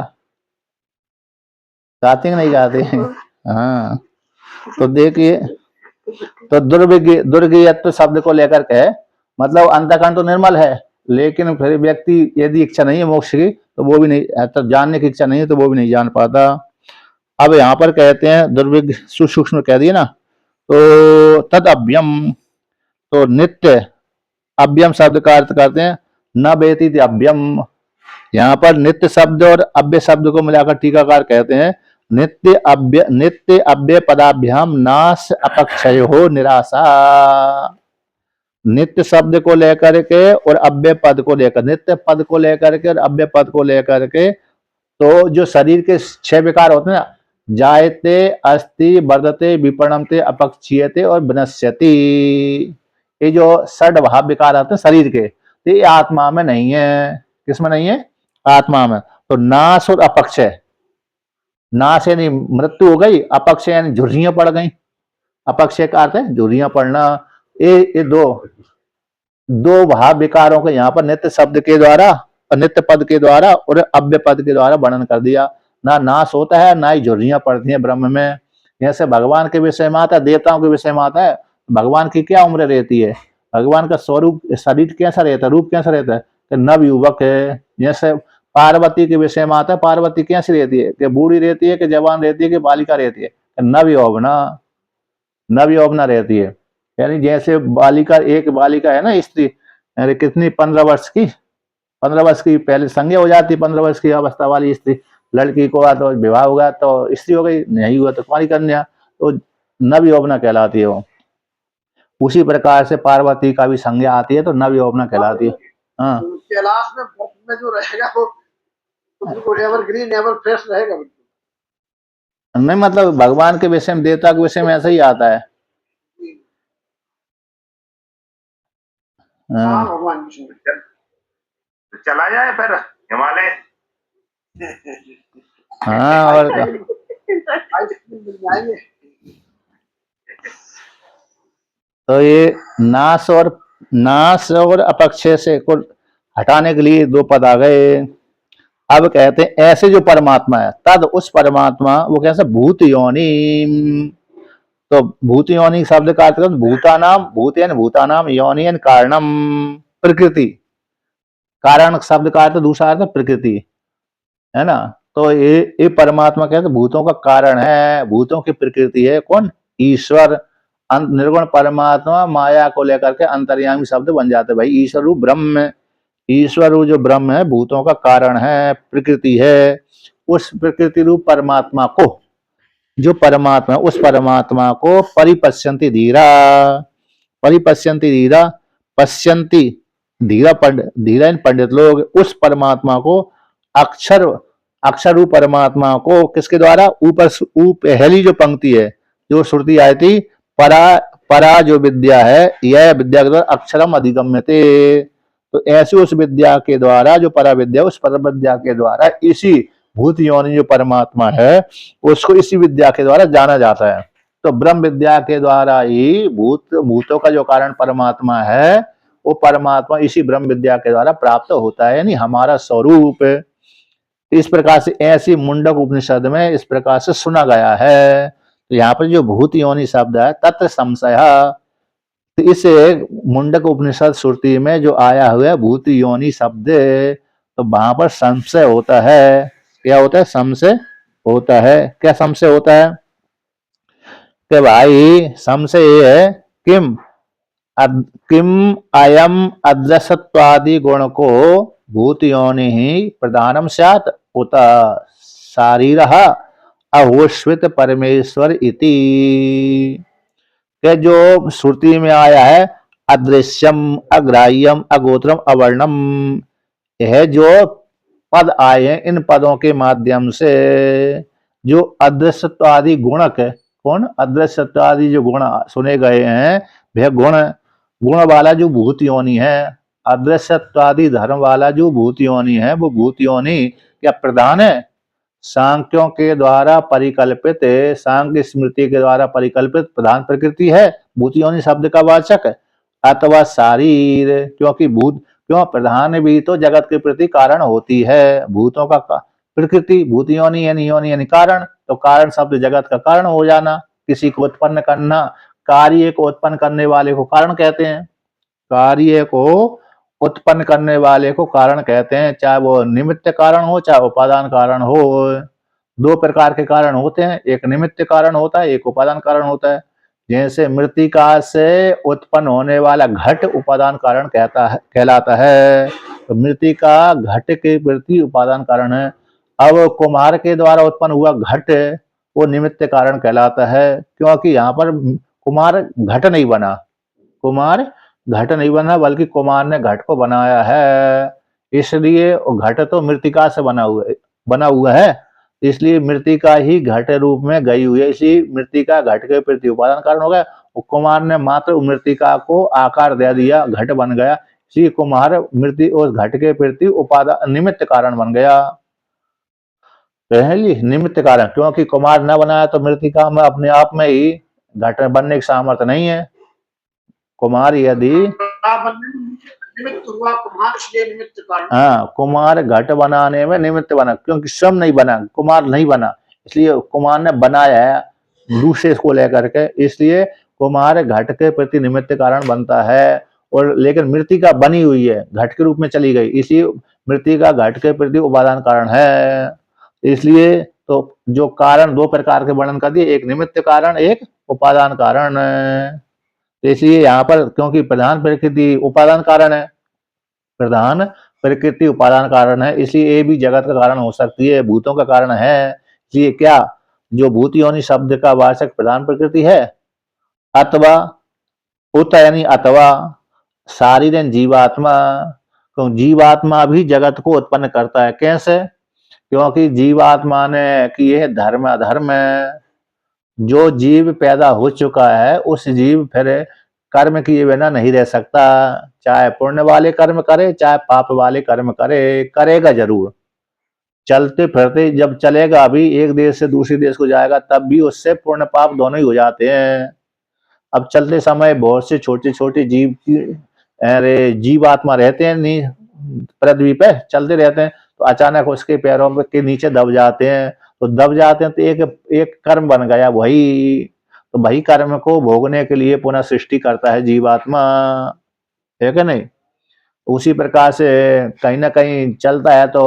गाती नहीं गाती? हाँ तो देखिए, तो दुर्गेयत्व शब्द को लेकर के मतलब अंतःकरण तो निर्मल है, लेकिन फिर व्यक्ति यदि इच्छा नहीं है मोक्ष की तो वो भी नहीं, तो जानने की इच्छा नहीं है तो वो भी नहीं जान पाता। अब यहाँ पर कहते हैं दुर्विज्ञ सूक्ष्म कह दिए ना, तो तद अभ्यम, तो नित्य अभ्यम शब्द का अर्थ करते हैं न बेति अभ्यम। यहाँ पर नित्य शब्द और अव्य शब्द को मिलाकर टीकाकार कहते हैं नित्य अव्य पदाभ्याम नाश अपक्षय हो निराशा। नित्य शब्द को लेकर के और अव्य पद को लेकर, नित्य पद को लेकर के और अव्य पद को लेकर के, तो जो शरीर के 6 विकार होते हैं ना, जायते अस्ति वर्धते विपणमते अपक्षीयते और विनश्यति, ये जो 6 भाव विकार आते हैं शरीर के, ये आत्मा में नहीं है। किसमें नहीं है? आत्मा में। तो नाश और अपक्षय, नाश यानी मृत्यु हो गई, अपक्षय यानी झुर्रियां पड़ गई। अपक्षय का अर्थ है झुर्रियां पड़ना। ये दो भाव विकारों को यहाँ पर नित्य शब्द के द्वारा, नित्य पद के द्वारा और अव्य पद के द्वारा वर्णन कर दिया। ना नाश होता है, ना ही झुर्रियां पड़ती हैं ब्रह्म में। जैसे भगवान के विषय में आता है, देवताओं के विषय में आता है, भगवान की क्या उम्र रहती है, भगवान का स्वरूप शरीर कैसा रहता है, रूप कैसा रहता है, कि नव युवक है। जैसे पार्वती के विषय में आता है, पार्वती कैसी रहती है, कि बूढ़ी रहती है, कि जवान रहती है, कि बालिका रहती है, नव यौवना रहती है। यानी जैसे बालिका, एक बालिका है ना स्त्री, कितनी 15 वर्ष की, 15 वर्ष की पहले संज्ञा हो जाती है, 15 वर्ष की अवस्था वाली स्त्री, लड़की को हुआ तो विवाह होगा तो स्त्री हो गई, नहीं हुआ तो कुमारी कन्या, तो नव यौवना कहलाती है वो। उसी प्रकार से पार्वती का भी संज्ञा आती है तो नव यौवना कहलाती है। हाँ कैलाश में बर्फ में जो रहेगा वो तो बिल्कुल एवरग्रीन एवर फ्रेश रहेगा बिल्कुल। नहीं मतलब भगवान के विषय में, देवता के विषय में ऐसा ही आता है। हाँ हाँ, भगवान विष्णु। तो चला जाए फिर हिमालय। हाँ और क्या। आइसक्रीम मिल जाएंगे। तो ये नाश और अपक्षय से को हटाने के लिए दो पद आ गए। अब कहते हैं ऐसे जो परमात्मा है, तद उस परमात्मा, वो कैसे भूत योनि। तो भूत योनि शब्द का अर्थ है भूतानाम, भूत यानी भूतानाम, योनि यानी कारणम, प्रकृति। कारण शब्द का अर्थ दूसरा अर्थ प्रकृति है ना। तो ये परमात्मा कहते भूतों का कारण है, भूतों की प्रकृति है। कौन? ईश्वर। निर्गुण परमात्मा माया को लेकर के अंतर्यामी शब्द बन जाते भाई। ईश्वर रूप ब्रह्म, ईश्वर रूप जो ब्रह्म है भूतों का कारण है, प्रकृति है। उस प्रकृति रूप परमात्मा को, जो परमात्मा, उस परमात्मा को परिपश्यन्ति धीरा, परिपश्यन्ति धीरा, पश्यन्ति धीरा पंडित लोग उस परमात्मा को अक्षर, अक्षर रूप परमात्मा को किसके द्वारा? ऊपर पहली जो पंक्ति है जो श्रुति आई थी, परा परा जो विद्या है, यह विद्या के द्वारा अक्षरम अधिगम्यते। तो ऐसी उस विद्या के द्वारा, जो परा विद्या, उस पर विद्या के द्वारा इसी भूत योनि जो परमात्मा है उसको इसी विद्या के द्वारा जाना जाता है। तो ब्रह्म विद्या के द्वारा ही भूतों का जो कारण परमात्मा है वो परमात्मा इसी ब्रह्म विद्या के द्वारा प्राप्त होता है, यानी हमारा स्वरूप। इस प्रकार से ऐसी मुंडक उपनिषद में इस प्रकार से सुना गया है। तो यहाँ पर जो भूत योनि शब्द है, तत्र संशय, तो इस मुंडक उपनिषद श्रुति में जो आया हुआ है भूत योनि शब्द, तो वहां पर संशय होता है। क्या होता है? संशय होता है। क्या संशय होता है? कि भाई संशय ये है, किम अयम अदृशत्वादि गुण को भूत योनि ही प्रधानम स्यात् उत शारीरः अहोश्वित परमेश्वर इति। के जो श्रुति में आया है अदृश्यम, अग्राह्यम, अगोत्रम, अवर्णम, यह जो पद आए हैं इन पदों के माध्यम से जो अदृश्यत्वादि गुणक है, कौन? अदृश्यत्वादि जो गुण सुने गए हैं वह गुण वाला जो भूत योनि है, अदृश्यत्वादि धर्म वाला जो भूत योनि है, वो भूत योनि क्या प्रधान है? सांख्यों के द्वारा परिकल्पित, सांख्य स्मृति के द्वारा परिकल्पित प्रधान प्रकृति है, भूत योनि शब्द का वाचक है। अथवा शारीर, क्योंकि क्यों? प्रधान भी तो जगत के प्रति कारण होती है। भूतों का प्रकृति, भूत योनि यानी कारण, तो कारण शब्द जगत का कारण हो जाना, किसी को उत्पन्न करना, कार्य को उत्पन्न करने वाले को कारण कहते हैं। कार्य को उत्पन्न करने वाले को कारण कहते हैं, चाहे वो निमित्त कारण हो चाहे उपादान कारण हो। दो प्रकार के कारण होते हैं, एक निमित्त कारण होता है, एक उपादान कारण होता है। जैसे मृत्तिका से उत्पन्न होने वाला घट उपादान कारण कहलाता है, तो मृत्तिका घट के प्रति उपादान कारण है। अब कुम्हार के द्वारा उत्पन्न हुआ घट वो निमित्त कारण कहलाता है, क्योंकि यहाँ पर कुम्हार घट नहीं बना, कुम्हार घट नहीं बना, बल्कि कुम्हार ने घट को बनाया है। इसलिए घट तो मृत्तिका से बना हुआ है, इसलिए मृत्तिका ही घट रूप में गई हुई है। इसी मृत्तिका घट के प्रति उपादान कारण हो गया। कुम्हार ने मात्र मृत्तिका को आकार दे दिया, घट बन गया। इसी कुम्हार उस घट के प्रति उपादान निमित्त कारण बन गया। पहली निमित्त कारण, क्योंकि कुम्हार न बनाया तो मृत्तिका में अपने आप में ही घट बनने की सामर्थ्य नहीं है। कुम्हार यदि निमित्त हुआ कुम्हार, इसलिए निमित्त कारण। हाँ, कुम्हार घट बनाने में निमित्त बना, क्योंकि स्वयं नहीं बना, कुम्हार नहीं बना, इसलिए कुम्हार ने बनाया है दूसरे को लेकर के, इसलिए कुम्हार घट के प्रति निमित्त कारण बनता है। और लेकिन मृत्तिका बनी हुई है, घट के रूप में चली गई, इसलिए मृत्तिका घट के प्रति उपादान कारण है। इसलिए तो जो कारण दो प्रकार के वर्णन कर दिए, एक निमित्त कारण, एक उपादान कारण। इसलिए यहाँ पर क्योंकि प्रधान प्रकृति उपादान कारण है, प्रधान प्रकृति उपादान कारण है, इसलिए ये भी जगत का कारण हो सकती है, भूतों का कारण है। इसलिए क्या जो भूत योनि शब्द का वाचक प्रधान प्रकृति है, अथवा उत यानी अथवा शारीरन जीवात्मा, तो जीवात्मा भी जगत को उत्पन्न करता है। कैसे? क्योंकि जीवात्मा ने किए हैं धर्म अधर्म। जो जीव पैदा हो चुका है उस जीव फिर कर्म किए बिना नहीं रह सकता, चाहे पुण्य वाले कर्म करे चाहे पाप वाले कर्म करे, करेगा जरूर। चलते फिरते जब चलेगा भी, एक देश से दूसरे देश को जाएगा, तब भी उससे पुण्य पाप दोनों ही हो जाते हैं। अब चलते समय बहुत से छोटे छोटे जीव अरे जीवात्मा रहते हैं नहीं पृथ्वी पे, चलते रहते हैं, तो अचानक उसके पैरों के नीचे दब जाते हैं, तो दब जाते हैं तो एक एक कर्म बन गया वही, तो वही कर्म को भोगने के लिए पुनः सृष्टि करता है जीवात्मा, है कि नहीं? उसी प्रकार से कहीं ना कहीं चलता है तो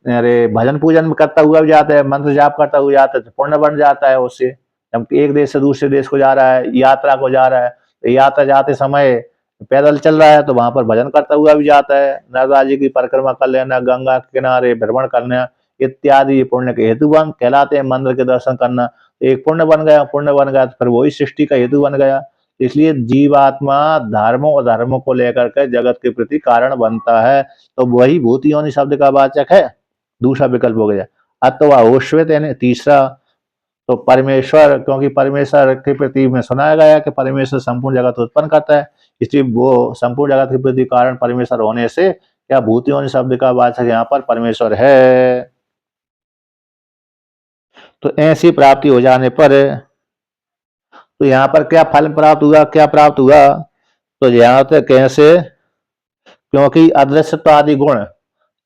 अरे भजन पूजन करता हुआ भी जाता है, मंत्र जाप करता हुआ जाता है, तो पुण्य बन जाता है उससे। जब एक देश से दूसरे देश को जा रहा है, यात्रा को जा रहा है, तो यात्रा जाते समय पैदल चल रहा है तो वहां पर भजन करता हुआ भी जाता है, नर्मदा जी की परिक्रमा कर लेना, गंगा के किनारे भ्रमण करना इत्यादि पुण्य के हेतु बन कहलाते हैं। मंदिर के दर्शन करना एक पुण्य बन गया, पुण्य बन गया तो फिर वही सृष्टि का हेतु बन गया। इसलिए जीवात्मा धर्मों अधर्मों को लेकर के जगत के प्रति कारण बनता है, तो वही भूत योनि शब्द का वाचक है। दूसरा विकल्प हो गया। अथवा ओश्वित यानी तीसरा, तो परमेश्वर, क्योंकि परमेश्वर के प्रति में सुनाया गया कि परमेश्वर संपूर्ण जगत उत्पन्न करता है, इसलिए वो संपूर्ण जगत के प्रति कारण परमेश्वर होने से क्या भूत योनि शब्द का वाचक यहाँ पर परमेश्वर है। तो ऐसी प्राप्ति हो जाने पर तो यहाँ पर क्या फल प्राप्त हुआ, क्या प्राप्त हुआ? तो यहाँ तक कैसे, क्योंकि अदृश्यत्व आदि गुण।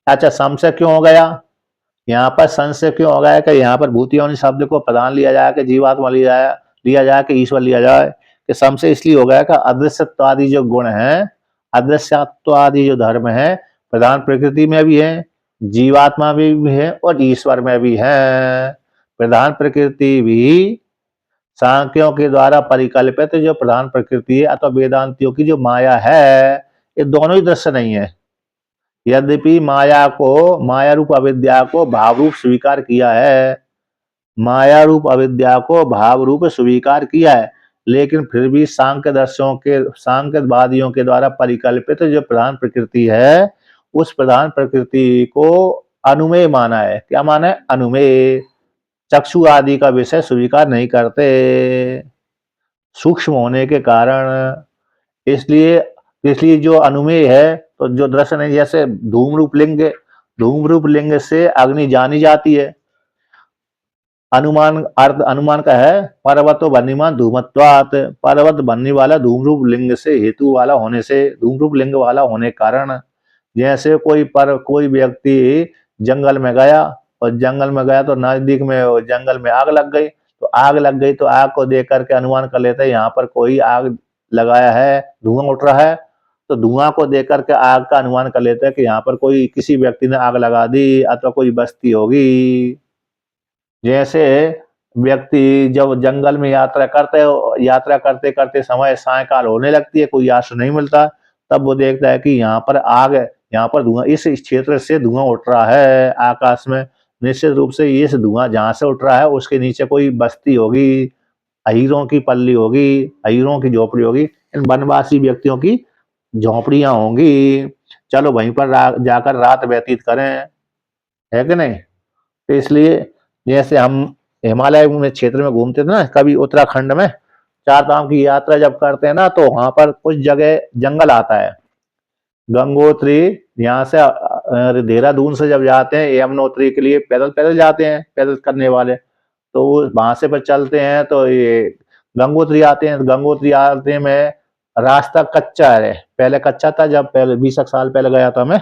अच्छा, संशय क्यों हो गया यहाँ पर? संशय क्यों हो गया कि यहाँ पर भूत योनि शब्द को प्रधान लिया जाए कि जीवात्मा लिया जाए कि ईश्वर लिया जाए? कि संशय इसलिए हो गया कि अदृश्यत्व आदि जो गुण है, अदृश्यत्व आदि जो धर्म है, प्रधान प्रकृति में भी है, जीवात्मा में भी है और ईश्वर में भी है। प्रधान प्रकृति भी सांख्यों के द्वारा परिकल्पित जो प्रधान प्रकृति है अथवा वेदांतियों की जो माया है, ये दोनों ही दृश्य नहीं है। यद्यपि माया रूप अविद्या को भाव रूप स्वीकार किया है, माया रूप अविद्या को भाव रूप स्वीकार किया है, लेकिन फिर भी सांख्यवादियों के द्वारा परिकल्पित जो प्रधान प्रकृति है, उस प्रधान प्रकृति को अनुमेय माना है। क्या माना है? अनुमेय। चक्षु आदि का विषय स्वीकार नहीं करते सूक्ष्म होने के कारण। इसलिए जो अनुमेय है, तो जो दृश्य नहीं, जैसे धूम रूप लिंग से अग्नि जानी जाती है। अनुमान का है पर्वतो बन्नीमान धूमत्वात्, पर्वत बनने वाला धूम रूप लिंग से हेतु वाला होने से, धूम रूप लिंग वाला होने के कारण। जैसे कोई व्यक्ति जंगल में गया और जंगल में गया तो नजदीक में जंगल में आग लग गई, तो आग को देख करके अनुमान कर लेते हैं यहाँ पर कोई आग लगाया है, धुआं उठ रहा है, तो धुआं को देख करके आग का अनुमान कर लेते हैं कि यहाँ पर किसी व्यक्ति ने आग लगा दी अथवा कोई बस्ती होगी। जैसे व्यक्ति जब जंगल में यात्रा करते करते समय सायकाल होने लगती है, कोई आश्रय नहीं मिलता, तब वो देखता है कि यहाँ पर आग है, यहाँ पर धुआं, इस क्षेत्र से धुआं उठ रहा है आकाश में, निश्चित रूप से ये धुआं जहां से उठ रहा है उसके नीचे कोई बस्ती होगी, अहीरों की पल्ली होगी, अहीरों की झोपड़ी होगी, इन वनवासी व्यक्तियों की झोपड़ियां होंगी, चलो वहीं पर जाकर रात व्यतीत करें, है कि नहीं? तो इसलिए जैसे हम हिमालय में क्षेत्र में घूमते थे ना, कभी उत्तराखंड में चार धाम की यात्रा जब करते हैं ना, तो वहां पर कुछ जगह जंगल आता है। गंगोत्री यहाँ से देहरादून से जब जाते हैं यमुनोत्री के लिए पैदल जाते हैं, पैदल करने वाले, तो वहां से पर चलते हैं तो ये गंगोत्री आते हैं। गंगोत्री आते में रास्ता कच्चा है, पहले कच्चा था, जब पहले 20 साल पहले गया था मैं,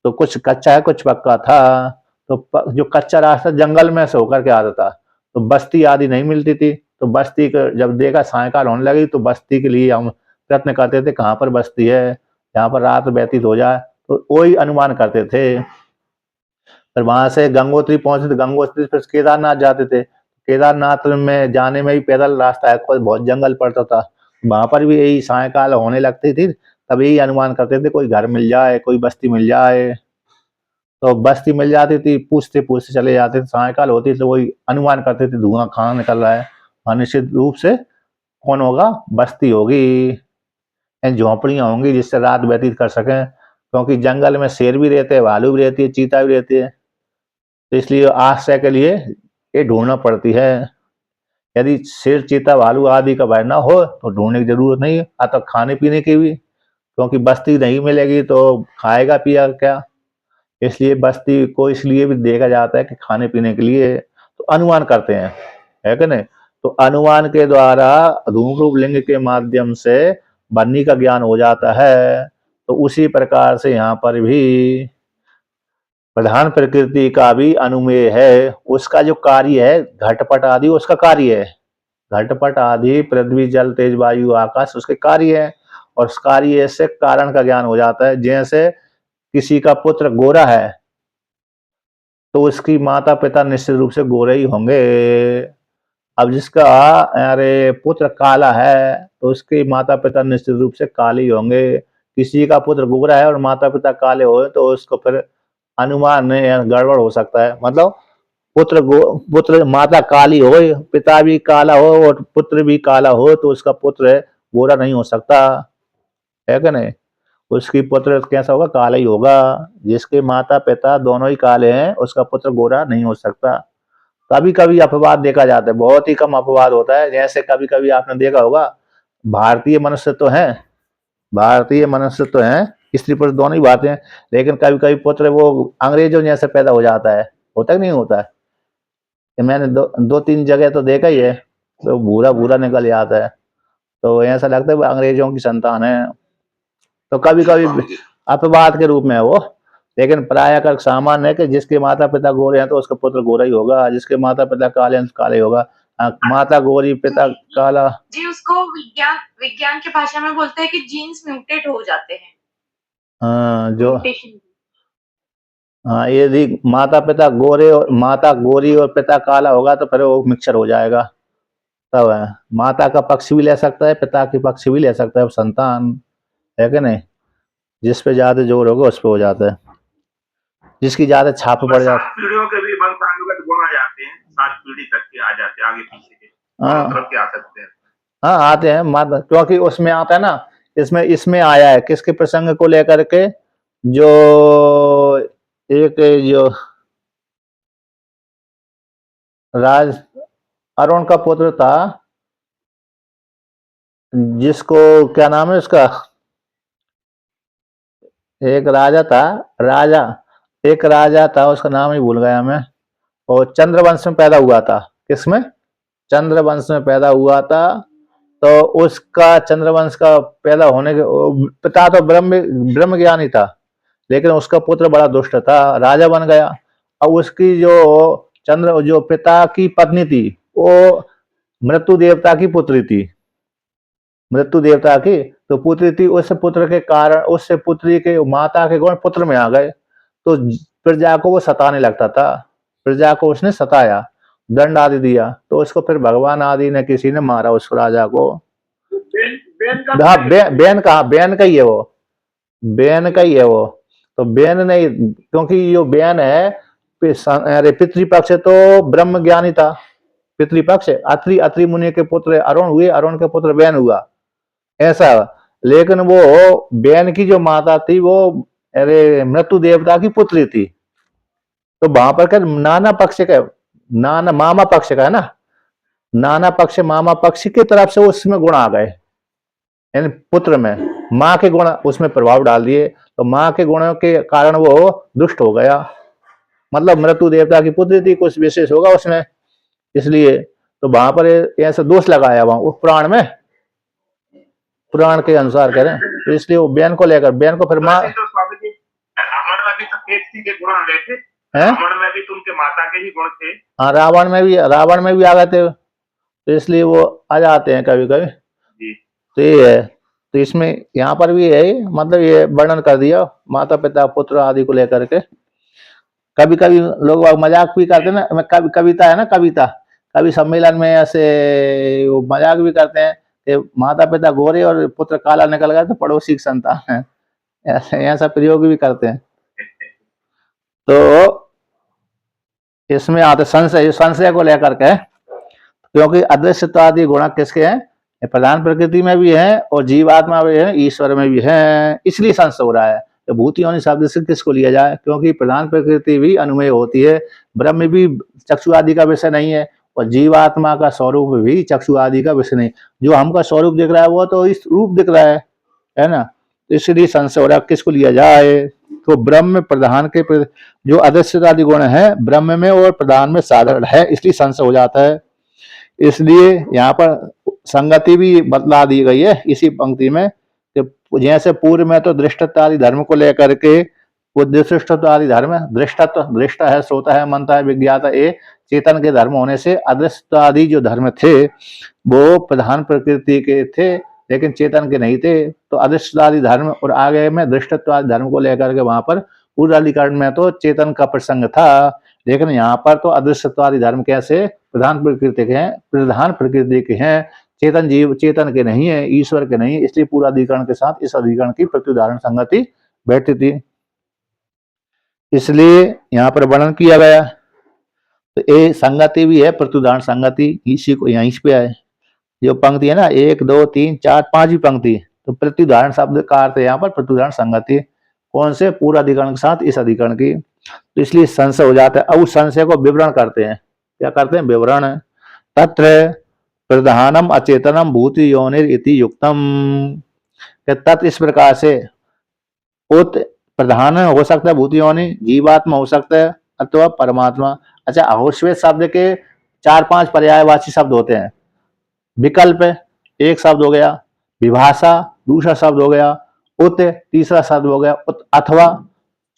तो कुछ कच्चा है कुछ पक्का था। तो जो कच्चा रास्ता जंगल में से होकर के आता था, तो बस्ती आदि नहीं मिलती थी, तो बस्ती को जब देखा सायकाल होने लगी, तो बस्ती के लिए हम प्रयत्न करते थे कहाँ पर बस्ती है, यहाँ पर रात व्यतीत हो जाए, तो वही अनुमान करते थे। फिर वहां से गंगोत्री पहुंचे, तो गंगोत्री फिर केदारनाथ जाते थे, केदारनाथ में जाने में भी पैदल रास्ता है, कोई बहुत जंगल पड़ता था, वहां पर भी यही सायकाल होने लगती थी, तब यही अनुमान करते थे कोई घर मिल जाए, कोई बस्ती मिल जाए। तो बस्ती मिल जाती थी, पूछते पूछते चले जाते थे, सायकाल होती तो वही अनुमान करते थे धुआं कहाँ निकल रहा है, और निश्चित रूप से कौन होगा, बस्ती होगी, झोपड़ियां होंगी जिससे रात व्यतीत कर सकें, क्योंकि जंगल में शेर भी रहते हैं, भालू भी रहती है, चीता भी रहती है। तो इसलिए आश्रय के लिए ये ढूंढना पड़ती है। यदि शेर, चीता, भालू आदि का भय न हो तो ढूंढने की जरूरत नहीं है। तो खाने पीने की भी, क्योंकि बस्ती नहीं मिलेगी तो खाएगा पिया क्या, इसलिए बस्ती को इसलिए भी देखा जाता है कि खाने पीने के लिए। तो अनुमान करते हैं, है कि नहीं। तो अनुमान के द्वारा धूम रूप लिंग के माध्यम से बन्नी का ज्ञान हो जाता है। तो उसी प्रकार से यहाँ पर भी प्रधान प्रकृति का भी अनुमेय है, उसका जो कार्य है घटपट आदि उसका कार्य है। घटपट आदि पृथ्वी जल तेज वायु आकाश उसके कार्य है, और उस कार्य से कारण का ज्ञान हो जाता है। जैसे किसी का पुत्र गोरा है तो उसकी माता पिता निश्चित रूप से गोरे ही होंगे। अब जिसका अरे पुत्र काला है तो उसके माता पिता निश्चित रूप से काले ही होंगे। किसी का पुत्र गोरा है और माता पिता काले हो तो उसको फिर अनुमान में गड़बड़ हो सकता है। मतलब पुत्र माता काली हो, पिता भी काला हो और पुत्र भी काला हो तो उसका पुत्र गोरा नहीं हो सकता, है कि नहीं। उसकी पुत्र कैसा होगा, काला ही होगा। जिसके माता पिता दोनों ही काले हैं उसका पुत्र गोरा नहीं हो सकता। कभी कभी अपवाद देखा जाता है, बहुत ही कम अपवाद होता है। जैसे कभी कभी आपने देखा होगा भारतीय मनुष्य तो हैं, स्त्री पुरुष दोनों ही बातें हैं, लेकिन कभी कभी पुत्र वो अंग्रेजों जैसे पैदा हो जाता है, होता है नहीं होता है। मैंने दो तीन जगह तो देखा ही है, तो भूरा भूरा निकल जाता है, तो ऐसा लगता है वो अंग्रेजों की संतान है। तो कभी कभी अपवाद के रूप में है वो, लेकिन प्राय कर सामान्य है कि जिसके माता पिता गोरे हैं तो उसका पुत्र गोरा ही होगा, जिसके माता पिता काले हैं तो काले होगा। माता गोरी पिता काला। जी उसको विज्ञान की भाषा में बोलते हैं कि जीन्स म्यूटेट हो जाते हैं। जो म्यूटेशन। हाँ, यदि माता पिता गोरे और माता गोरी और पिता काला होगा तो फिर वो मिक्सचर हो जाएगा। तब है माता का पक्ष भी ले सकता है, पिता की पक्ष भी ले सकता है संतान, है कि नहीं। जिस पे ज्यादा जोर होगा उस पे हो जाता है, जिसकी ज्यादा छाप पड़ जाती है। 7 पीढ़ियों के भी वंशानुगत गुण आ जाते हैं, 7 पीढ़ी तक के आ जाते हैं, आगे पीछे के दोनों तरफ के आ सकते हैं। हाँ आते हैं माता, क्योंकि उसमें आता है ना, इसमें आया है किसके प्रसंग को लेकर के, जो एक जो राज अरुण का पुत्र था, जिसको क्या नाम है उसका, एक राजा था उसका नाम ही भूल गया मैं, और चंद्रवंश में पैदा हुआ था। किसमें, चंद्रवंश में पैदा हुआ था। तो उसका चंद्रवंश का पैदा होने के पिता तो ब्रह्म ज्ञानी था, लेकिन उसका पुत्र बड़ा दुष्ट था, राजा बन गया। अब उसकी जो पिता की पत्नी थी वो मृत्यु देवता की पुत्री थी, मृत्यु देवता की तो पुत्री थी। उस पुत्र के कारण उससे पुत्री के माता के गुण पुत्र में आ गए, तो प्रजा को वो सताने लगता था, प्रजा को उसने सताया, दंड आदि दिया, तो उसको फिर भगवान आदि ने किसी ने मारा उस राजा को। हाँ बेन का ही है वो, बेन का ही है वो। तो बेन नहीं, क्योंकि जो बेन है अरे पितृपक्ष तो ब्रह्म ज्ञानी था, पितृपक्ष अत्रि मुनि के पुत्र अरुण हुए, अरुण के पुत्र बेन हुआ, ऐसा। लेकिन वो बेन की जो माता थी वो अरे मृत्यु देवता की पुत्री थी। तो वहां पर क्या नाना पक्ष का, नाना मामा पक्ष का है ना, नाना पक्ष मामा पक्ष की तरफ से उसमें गुण आ गए, यानी पुत्र में माँ के गुण उसमें प्रभाव डाल दिए, तो माँ के गुणों के कारण वो दुष्ट हो गया। मतलब मृत्यु देवता की पुत्री थी, कुछ विशेष होगा उसमें, इसलिए तो वहां पर ऐसा दोष लगाया वहां उस पुराण के अनुसार कह रहे हैं। तो इसलिए वो बेन को लेकर, बेन को फिर माँ तो स्वामी जी रावण में भी तो केतकी के गुण आ गए थे, रावण में भी तो उनके माता के ही गुण थे। हाँ रावण में भी आ गए थे, तो इसलिए वो आ जाते हैं कभी कभी। तो ये है, तो इसमें यहाँ पर भी है, मतलब ये वर्णन कर दिया माता पिता पुत्र आदि को लेकर के। कभी कभी लोग मजाक भी करते हैं ना, कविता है ना, कवि सम्मेलन में ऐसे वो मजाक भी करते हैं ये माता पिता गोरे और पुत्र काला निकल गया तो पड़ोसी की संतान है, ऐसा प्रयोग भी करते हैं। तो इसमें आते संशय को लेकर के, क्योंकि अदृश्यता आदि गुण किसके हैं, ये प्रधान प्रकृति में भी है और जीवात्मा में है, ईश्वर में भी है, इसलिए संशय हो रहा है। तो भूत योनि शब्द से किसको लिया जाए, क्योंकि प्रधान प्रकृति भी अनुमेय होती है, ब्रह्म भी चक्षु आदि का विषय नहीं है और जीवात्मा का स्वरूप भी चक्षु आदि का विषय नहीं। जो हमका स्वरूप दिख रहा है वो तो इस रूप दिख रहा है ना, इसलिए संशय हो रहा है किसको लिया जाए। तो ब्रह्म प्रधान के जो अदृश्यतादि गुण है ब्रह्म में और प्रधान में साधारण है, इसलिए संशय हो जाता है। इसलिए यहाँ पर संगति भी बतला दी गई है इसी पंक्ति में कि जैसे पूर्व में तो दृष्टत्व आदि धर्म को लेकर के, वो दृष्टत्व आदि धर्म, दृष्टत्व दृष्ट है, श्रोता है, मनता है, विज्ञाता ये चेतन के धर्म होने से अदृश्यत्व आदि जो धर्म थे वो प्रधान प्रकृति के थे लेकिन चेतन के नहीं थे। तो अदृश्यत्व आदि धर्म और आगे में दृष्टत्व आदि धर्म को लेकर के वहां पर पूर्वाधिकरण में तो चेतन का प्रसंग था, लेकिन यहाँ पर तो अदृश्यत्व आदि धर्म कैसे प्रधान प्रकृति के हैं, प्रधान प्रकृति के हैं, चेतन जीव चेतन के नहीं है, ईश्वर के नहीं, इसलिए पूरा अधिकरण के साथ इस अधिकरण की प्रत्युदाहरण संगति बैठती थी, इसलिए यहाँ पर वर्णन किया गया। तो ये संगति भी है, प्रत्युदाहरण संगति इसी को यहीं पे है। जो पंक्ति है ना 1 2 3 4 5वीं पंक्ति, तो प्रत्युदाहरण शब्द का अर्थ है यहाँ पर प्रत्युदाहरण संगति, कौन से, पूरा अधिकरण के साथ इस अधिकरण की, तो इसलिए संशय हो जाता है। अब उस संशय को विवरण करते हैं, क्या करते हैं, विवरण। तत्र प्रधानम अचेतनम भूत योनिर इति युक्तम, तत् इस प्रकार से उत प्रधान हो सकता है भूत योनि, जीवात्मा हो सकता है अथवा परमात्मा। अच्छा, अहोश्वेत शब्द के 4-5 पर्यायवाची शब्द होते हैं। विकल्प एक शब्द हो गया, विभाषा दूसरा शब्द हो गया, उत तीसरा शब्द हो गया, अथवा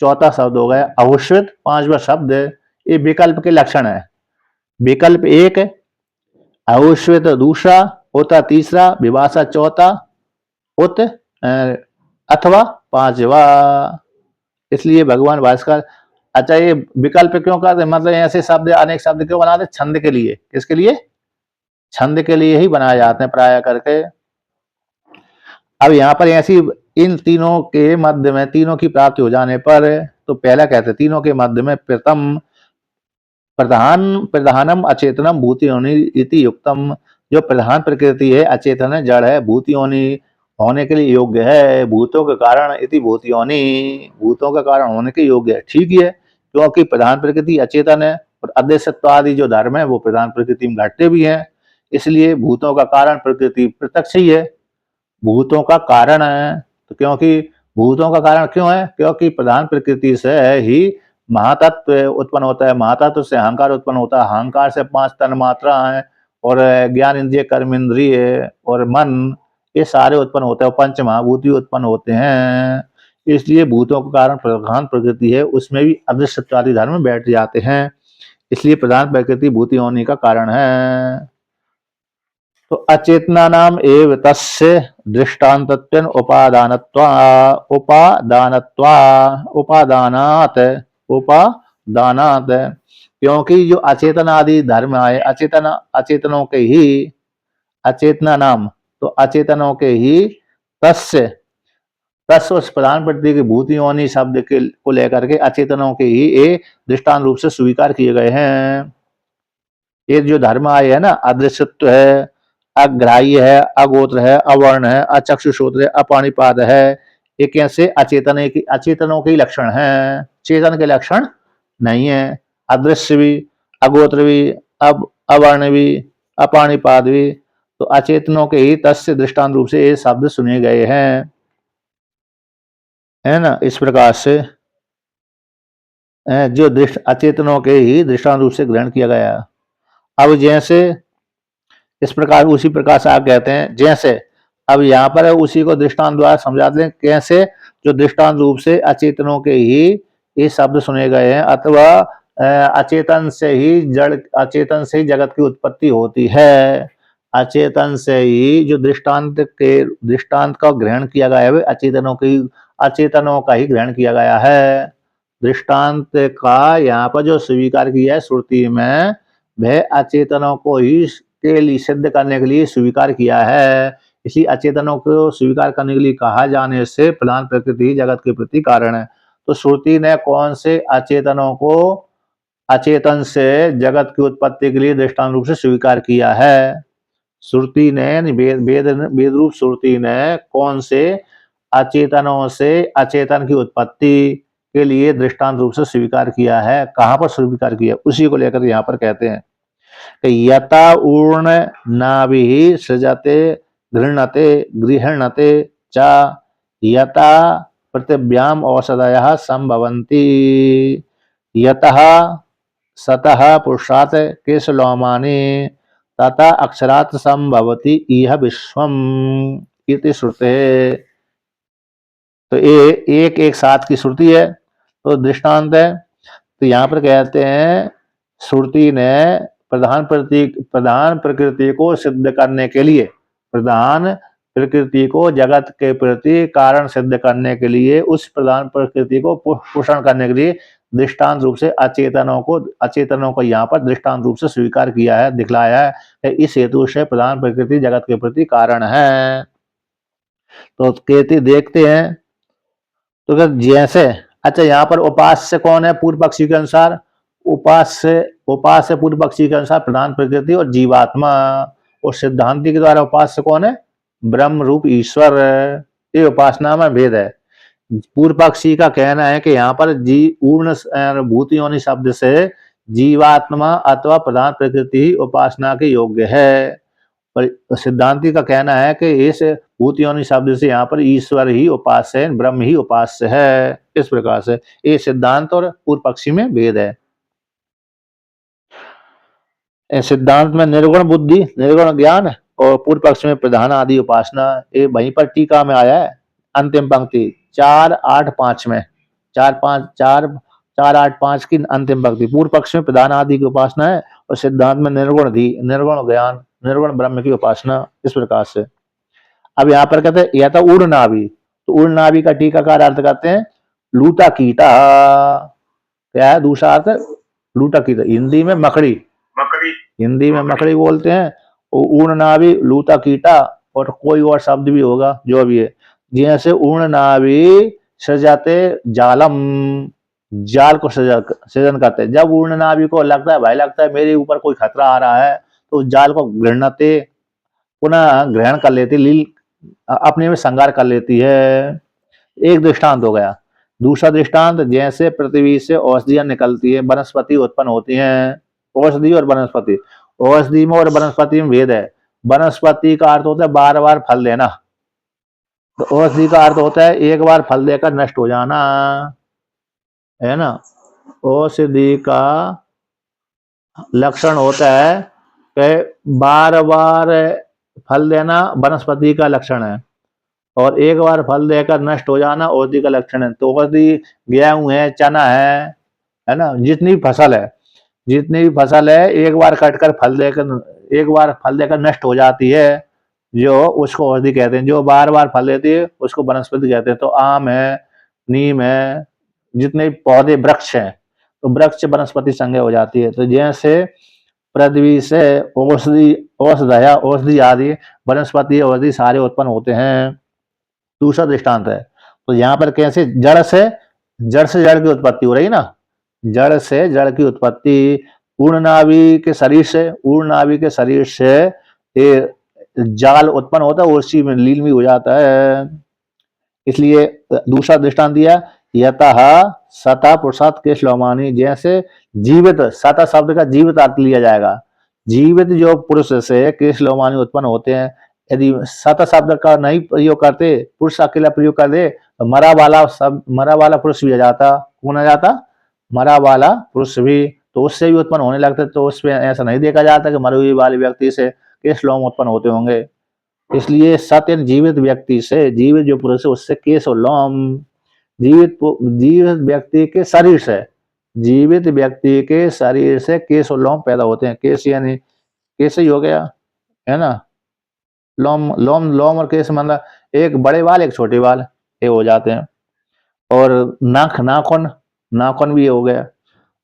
चौथा शब्द हो गया, अहोश्वेत 5वां शब्द। ये विकल्प के लक्षण है। विकल्प एक, अहोश्वेत दूसरा, उत तीसरा, विभाषा चौथा, उत अथवा 5वां। इसलिए भगवान भास्कर, अच्छा ये विकल्प क्यों करते, मतलब ऐसे शब्द अनेक शब्द क्यों बनाते, छंद के लिए। किसके लिए, छंद के लिए ही बनाए जाते हैं प्राय करके। अब यहाँ पर ऐसी इन तीनों के मध्य में, तीनों की प्राप्ति हो जाने पर, तो पहला कहते हैं तीनों के मध्य में प्रथम प्रधानम अचेतनम भूत योनि इति युक्तम, जो प्रधान प्रकृति है, अचेतन है, जड़ है, भूत योनि होने के लिए योग्य है, भूतों के कारण इति भूत योनि, भूतों का कारण होने के योग्य है। ठीक है, क्योंकि प्रधान प्रकृति अचेतन है और अदृश्यत्व आदि जो धर्म है वो प्रधान प्रकृति में घटते भी हैं, इसलिए भूतों का कारण प्रकृति प्रत्यक्ष ही है, भूतों का कारण है। तो क्योंकि भूतों का कारण क्यों है, क्योंकि प्रधान प्रकृति से ही महातत्व उत्पन्न होता है, महातत्व से अहंकार उत्पन्न होता है, अहंकार से 5 तन मात्रा है और ज्ञान इंद्रिय, कर्म इंद्रिय और मन, ये सारे उत्पन्न होते हैं, 5 महाभूति उत्पन्न होते हैं। इसलिए भूतों का कारण प्रधान प्रकृति है, उसमें भी अदृश्यत्व आदि धर्म बैठ जाते हैं, इसलिए प्रधान प्रकृति भूत योनि का कारण है। तो अचेतना नाम एव तस्य दृष्टान्तत्वेन उपादानात, क्योंकि जो अचेतन आदि धर्म आए, अचेतनों के ही, अचेतना नाम तो अचेतनों के ही, तस्य उस प्रधान प्रकृति के भूत योनि शब्द के को लेकर के अचेतनों के ही ये दृष्टांत रूप से स्वीकार किए गए हैं। ये जो धर्म आए है ना, अदृश्यत्व है, अग्राह्य है, अगोत्र है, अवर्ण है, अचक्षुश्रोत्र है, अपाणिपाद है, ये कैसे अचेतनों के ही लक्षण हैं, चेतन के लक्षण नहीं है। अदृश्य भी, अगोत्र भी, अवर्ण भी, अपाणिपाद भी, तो अचेतनों के ही तस्य दृष्टांत रूप से ये शब्द सुने गए हैं, है ना। इस प्रकार से जो अचेतनों के ही दृष्टांत रूप से ग्रहण किया गया। अब जैसे इस प्रकार, उसी प्रकार से आप कहते हैं जैसे, अब यहाँ पर उसी को दृष्टांत द्वारा समझाते हैं, कैसे, जो दृष्टांत रूप से अचेतनों के ही ये शब्द सुने गए हैं, अथवा अचेतन से ही जगत की उत्पत्ति होती है, अचेतन से ही जो दृष्टांत का ग्रहण किया गया है अचेतनों का ही ग्रहण किया गया है। दृष्टांत का यहाँ पर जो स्वीकार किया है श्रुति में, वह अचेतनों को ही के लिए सिद्ध करने के लिए स्वीकार किया है। इसलिए अचेतनों को स्वीकार करने के लिए कहा जाने से प्रधान प्रकृति जगत के प्रति कारण है। तो श्रुति ने कौन से अचेतनों को अचेतन से जगत की उत्पत्ति के लिए दृष्टांत रूप से स्वीकार किया है? श्रुति ने वेद रूप श्रुति ने कौन से अचेतनों से अचेतन की उत्पत्ति के लिए दृष्टांत रूप से स्वीकार किया है? कहाँ पर स्वीकार किया? उसी को लेकर यहाँ पर कहते हैं कि यथा ऊर्ण नाभि सृजते गृह्णते च यथा पृथिव्याम औषधयः संभवन्ति यतः सतः पुरुषात् केशलोमानि तथा अक्षरात् संभवति इह विश्वम इति श्रुते। तो एक एक साथ की श्रुति है, तो दृष्टांत है। तो यहाँ पर कहते हैं श्रुति ने प्रधान प्रकृति को सिद्ध करने के लिए, प्रधान प्रकृति को जगत के प्रति कारण सिद्ध करने के लिए, उस प्रधान प्रकृति को पोषण करने के लिए दृष्टांत रूप से अचेतनों को यहाँ पर दृष्टांत रूप से स्वीकार किया है, दिखलाया है। इस हेतु से प्रधान प्रकृति जगत के प्रति कारण है। तो कहते देखते हैं तो जैसे, अच्छा यहाँ पर उपास्य कौन है? पूर्व पक्षी के अनुसार उपास्य पूर्व पक्षी के अनुसार प्रधान प्रकृति और जीवात्मा, और सिद्धांति के द्वारा उपास्य कौन है? ब्रह्म रूप ईश्वर। ये उपासना में भेद है। पूर्व पक्षी का कहना है कि यहाँ पर ऊर्ण भूत योनि शब्द से जीवात्मा अथवा प्रधान प्रकृति उपासना के योग्य है, और सिद्धांति का कहना है कि इस भूत योनि शब्द से यहाँ पर ईश्वर ही उपास्य है, ब्रह्म ही उपास्य है। इस प्रकार से ये सिद्धांत और पूर्व पक्षी में भेद है। सिद्धांत में निर्गुण बुद्धि, निर्गुण ज्ञान, और पूर्व पक्ष में प्रधान आदि उपासना। ये वहीं पर टीका में आया है, अंतिम पंक्ति 4-8-5 में, 4-8-5 की अंतिम पंक्ति। पूर्व पक्ष में प्रधान आदि की उपासना है, और सिद्धांत में निर्गुण ज्ञान, निर्गुण ब्रह्म की उपासना। इस प्रकार से अब यहाँ पर कहते हैं या तो ऊर्ण नाभि, तो ऊर्ण नाभि का टीकाकार अर्थ करते हैं लूटा कीटा। क्या है दूसरा अर्थ? लूटा कीटा, हिंदी में मकड़ी, हिंदी में मकड़ी बोलते हैं। ऊर्ण नाभि, लूटा कीटा, और कोई और शब्द भी होगा जो भी है। जैसे ऊर्ण नाभि सृजते जालम, जाल को सृजन करते हैं। जब ऊर्ण नाभि को लगता है, भाई लगता है मेरे ऊपर कोई खतरा आ रहा है, तो उस जाल को गृह्णते, पुनः ग्रहण कर लेती, लील अपने में संगार कर लेती है। एक दृष्टांत हो गया। दूसरा दृष्टांत, जैसे पृथ्वी से औषधियां निकलती है, वनस्पति उत्पन्न होती हैं। औषधि और वनस्पति, औषधि में और वनस्पति में भेद है। वनस्पति का अर्थ होता है बार बार फल देना, तो औषधि का अर्थ होता है एक बार फल देकर नष्ट हो जाना, है ना। औषधि का लक्षण होता है कि बार बार फल देना वनस्पति का लक्षण है, और एक बार फल देकर नष्ट हो जाना औषधि का लक्षण है। तो औषधि गेहूं है, चना है ना, जितनी भी फसल है एक बार कटकर एक बार फल देकर नष्ट हो जाती है, जो उसको औषधि कहते हैं। जो बार बार फल देती है उसको वनस्पति कहते हैं। तो आम है, नीम है, जितने पौधे वृक्ष हैं, तो वृक्ष वनस्पति संज्ञा हो जाती है। तो जैसे पृथ्वी से औषधि आदि वनस्पति औषधि सारे उत्पन्न होते हैं। दूसरा दृष्टांत है, तो यहाँ पर कैसे जड़ से जड़ की उत्पत्ति हो रही ना, जड़ से जड़ की उत्पत्ति। ऊर्ण नाभि के शरीर से ये जाल उत्पन्न होता है, उसी में लील में हो जाता है। इसलिए दूसरा दृष्टांत दिया, यतः सतः पुरुषात् केशलोमानि, जैसे जीवित, सतः शब्द का जीवित अर्थ लिया जाएगा। जीवित जो पुरुष से केशलोमानि उत्पन्न होते हैं। यदि सतः शब्द का नहीं प्रयोग करते, पुरुष अकेला प्रयोग कर दे, तो मरा वाला पुरुष भी आ जाता। कौन आ जाता? मरा वाला पुरुष भी, तो उससे भी उत्पन्न होने लगते। तो उसमें ऐसा नहीं देखा जाता कि मरे हुए वाले व्यक्ति से केशलोम उत्पन्न होते होंगे। इसलिए सत्य जीवित व्यक्ति से, जीवित जो पुरुष है उससे केश और लोम, जीवित व्यक्ति के शरीर से, जीवित व्यक्ति के शरीर से केश और लोम पैदा होते हैं। केश यानी केश ही हो गया, है ना। लोम और केश मतलब एक बड़े बाल एक छोटे बाल, ये हो जाते हैं। और नाखून भी हो गया।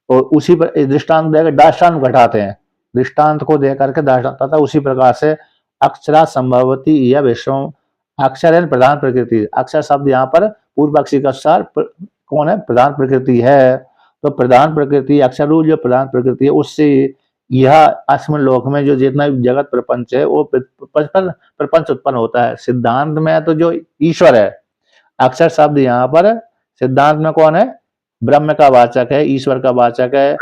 और उसी पर दृष्टांत देकर दाष्टान्त घटाते हैं। दृष्टांत को दे करके दर्शाता था। उसी प्रकार से अक्षरा संभवती यह विश्व, अक्षर है प्रधान प्रकृति। अक्षर शब्द यहाँ पर पूर्व पक्षी के अनुसार कौन है? प्रधान प्रकृति है। तो प्रधान प्रकृति अक्षर रूप जो प्रधान प्रकृति है, उससे यह अस्मिन लोक में जो जितना भी जगत प्रपंच है वो प्रपंच उत्पन्न होता है। सिद्धांत में तो जो ईश्वर है, अक्षर शब्द यहाँ पर सिद्धांत में कौन है? ब्रह्म का वाचक है, ईश्वर का वाचक है।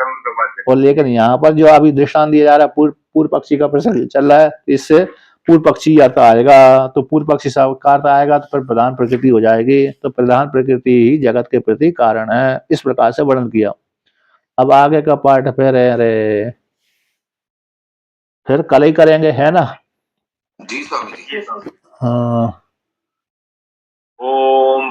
और लेकिन यहाँ पर जो अभी दृष्टांत दिया जा रहा है, पूर्व पक्षी का प्रश्न चल रहा है, इससे पूर्व पक्षी अर्थ आएगा। तो पूर्व पक्षी का अर्थ आएगा तो फिर प्रधान प्रकृति हो जाएगी। तो प्रधान प्रकृति ही जगत के प्रति कारण है, इस प्रकार से वर्णन किया। अब आगे का पाठ फिर कल ही करेंगे, है ना? जी स्वामी जी। हाँ। ओम